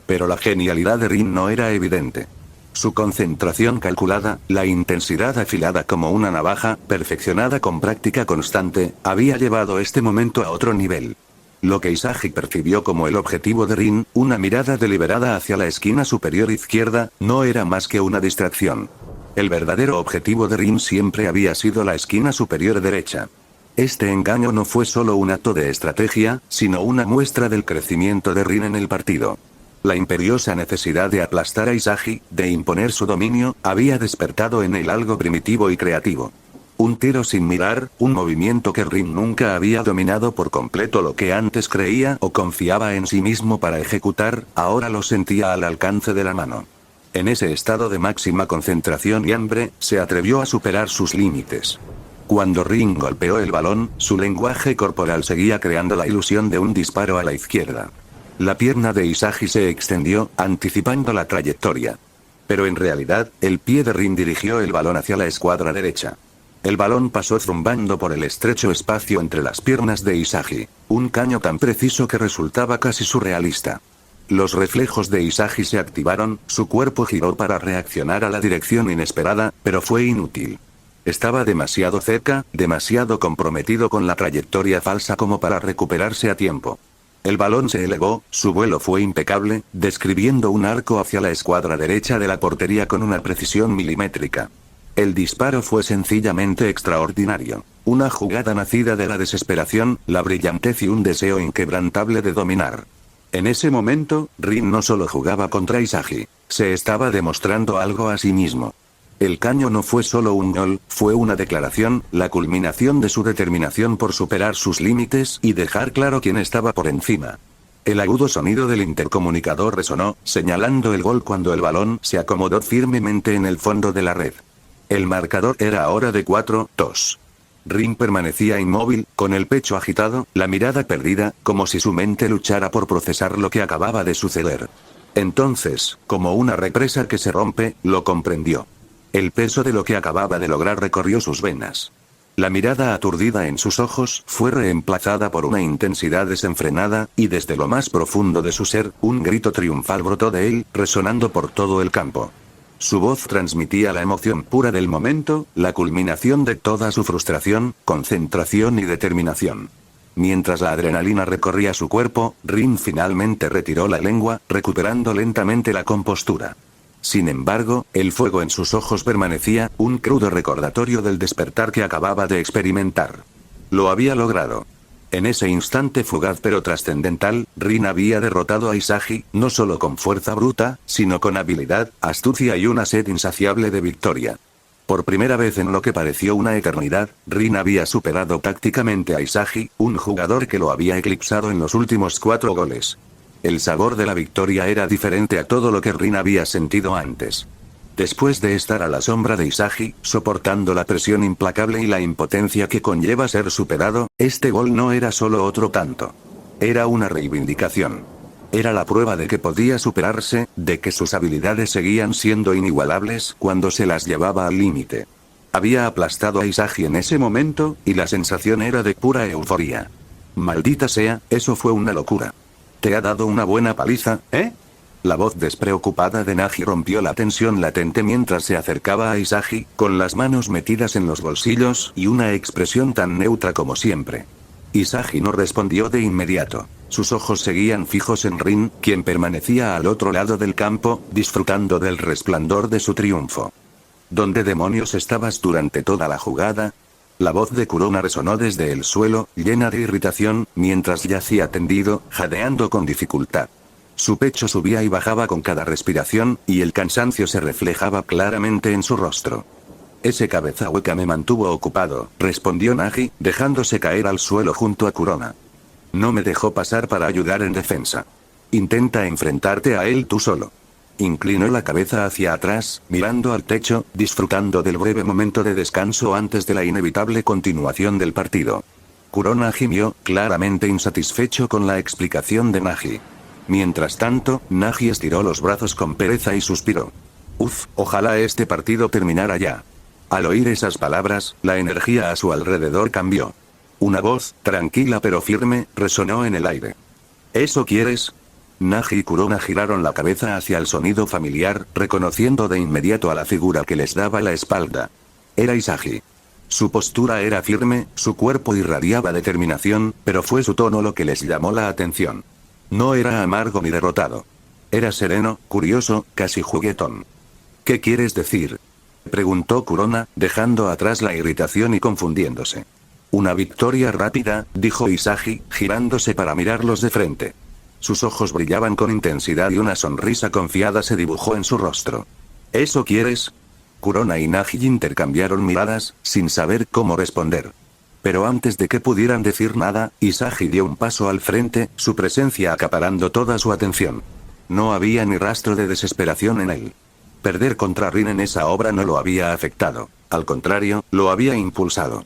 Pero la genialidad de Rin no era evidente. Su concentración calculada, la intensidad afilada como una navaja, perfeccionada con práctica constante, había llevado este momento a otro nivel. Lo que Isagi percibió como el objetivo de Rin, una mirada deliberada hacia la esquina superior izquierda, no era más que una distracción. El verdadero objetivo de Rin siempre había sido la esquina superior derecha. Este engaño no fue solo un acto de estrategia, sino una muestra del crecimiento de Rin en el partido. La imperiosa necesidad de aplastar a Isagi, de imponer su dominio, había despertado en él algo primitivo y creativo. Un tiro sin mirar, un movimiento que Rin nunca había dominado por completo. Lo que antes creía o confiaba en sí mismo para ejecutar, ahora lo sentía al alcance de la mano. En ese estado de máxima concentración y hambre, se atrevió a superar sus límites. Cuando Rin golpeó el balón, su lenguaje corporal seguía creando la ilusión de un disparo a la izquierda. La pierna de Isagi se extendió, anticipando la trayectoria. Pero en realidad, el pie de Rin dirigió el balón hacia la escuadra derecha. El balón pasó zumbando por el estrecho espacio entre las piernas de Isagi. Un caño tan preciso que resultaba casi surrealista. Los reflejos de Isagi se activaron, su cuerpo giró para reaccionar a la dirección inesperada, pero fue inútil. Estaba demasiado cerca, demasiado comprometido con la trayectoria falsa como para recuperarse a tiempo. El balón se elevó, su vuelo fue impecable, describiendo un arco hacia la escuadra derecha de la portería con una precisión milimétrica. El disparo fue sencillamente extraordinario. Una jugada nacida de la desesperación, la brillantez y un deseo inquebrantable de dominar. En ese momento, Rin no solo jugaba contra Isagi, se estaba demostrando algo a sí mismo. El caño no fue solo un gol, fue una declaración, la culminación de su determinación por superar sus límites y dejar claro quién estaba por encima. El agudo sonido del intercomunicador resonó, señalando el gol cuando el balón se acomodó firmemente en el fondo de la red. El marcador era ahora de 4-2. Rin permanecía inmóvil, con el pecho agitado, la mirada perdida, como si su mente luchara por procesar lo que acababa de suceder. Entonces, como una represa que se rompe, lo comprendió. El peso de lo que acababa de lograr recorrió sus venas. La mirada aturdida en sus ojos fue reemplazada por una intensidad desenfrenada, y desde lo más profundo de su ser, un grito triunfal brotó de él, resonando por todo el campo. Su voz transmitía la emoción pura del momento, la culminación de toda su frustración, concentración y determinación. Mientras la adrenalina recorría su cuerpo, Rin finalmente retiró la lengua, recuperando lentamente la compostura. Sin embargo, el fuego en sus ojos permanecía, un crudo recordatorio del despertar que acababa de experimentar. Lo había logrado. En ese instante fugaz pero trascendental, Rin había derrotado a Isagi, no solo con fuerza bruta, sino con habilidad, astucia y una sed insaciable de victoria. Por primera vez en lo que pareció una eternidad, Rin había superado tácticamente a Isagi, un jugador que lo había eclipsado en los últimos 4 goles. El sabor de la victoria era diferente a todo lo que Rin había sentido antes. Después de estar a la sombra de Isagi, soportando la presión implacable y la impotencia que conlleva ser superado, este gol no era solo otro tanto. Era una reivindicación. Era la prueba de que podía superarse, de que sus habilidades seguían siendo inigualables cuando se las llevaba al límite. Había aplastado a Isagi en ese momento, y la sensación era de pura euforía. Maldita sea, eso fue una locura. ¿Te ha dado una buena paliza, eh? La voz despreocupada de Nagi rompió la tensión latente mientras se acercaba a Isagi, con las manos metidas en los bolsillos, y una expresión tan neutra como siempre. Isagi no respondió de inmediato. Sus ojos seguían fijos en Rin, quien permanecía al otro lado del campo, disfrutando del resplandor de su triunfo. ¿Dónde demonios estabas durante toda la jugada? La voz de Kurona resonó desde el suelo, llena de irritación, mientras yacía tendido, jadeando con dificultad. Su pecho subía y bajaba con cada respiración, y el cansancio se reflejaba claramente en su rostro. Ese cabeza hueca me mantuvo ocupado, respondió Nagi, dejándose caer al suelo junto a Kurona. No me dejó pasar para ayudar en defensa. Intenta enfrentarte a él tú solo. Inclinó la cabeza hacia atrás, mirando al techo, disfrutando del breve momento de descanso antes de la inevitable continuación del partido. Kurona gimió, claramente insatisfecho con la explicación de Nagi. Mientras tanto, Nagi estiró los brazos con pereza y suspiró. Uf, ojalá este partido terminara ya. Al oír esas palabras, la energía a su alrededor cambió. Una voz, tranquila pero firme, resonó en el aire. ¿Eso quieres? Nagi y Kurona giraron la cabeza hacia el sonido familiar, reconociendo de inmediato a la figura que les daba la espalda. Era Isagi. Su postura era firme, su cuerpo irradiaba determinación, pero fue su tono lo que les llamó la atención. No era amargo ni derrotado. Era sereno, curioso, casi juguetón. ¿Qué quieres decir?, preguntó Kurona, dejando atrás la irritación y confundiéndose. Una victoria rápida, dijo Isagi, girándose para mirarlos de frente. Sus ojos brillaban con intensidad y una sonrisa confiada se dibujó en su rostro. ¿Eso quieres? Kurona y Nagi intercambiaron miradas, sin saber cómo responder. Pero antes de que pudieran decir nada, Isagi dio un paso al frente, su presencia acaparando toda su atención. No había ni rastro de desesperación en él. Perder contra Rin en esa obra no lo había afectado, al contrario, lo había impulsado.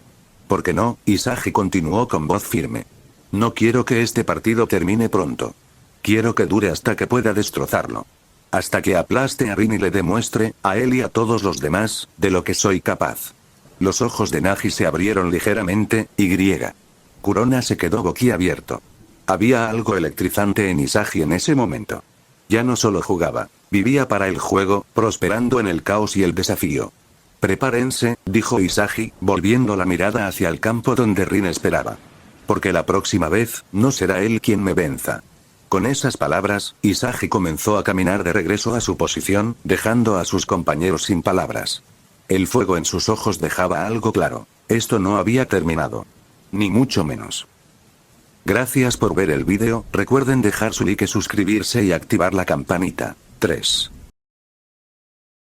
¿Por qué no? Isagi continuó con voz firme. No quiero que este partido termine pronto. Quiero que dure hasta que pueda destrozarlo. Hasta que aplaste a Rin y le demuestre, a él y a todos los demás, de lo que soy capaz. Los ojos de Nagi se abrieron ligeramente, y Kurona se quedó boquiabierto. Había algo electrizante en Isagi en ese momento. Ya no solo jugaba, vivía para el juego, prosperando en el caos y el desafío. Prepárense, dijo Isagi, volviendo la mirada hacia el campo donde Rin esperaba. Porque la próxima vez, no será él quien me venza. Con esas palabras, Isagi comenzó a caminar de regreso a su posición, dejando a sus compañeros sin palabras. El fuego en sus ojos dejaba algo claro. Esto no había terminado. Ni mucho menos. Gracias por ver el vídeo, recuerden dejar su like, suscribirse y activar la campanita. 3.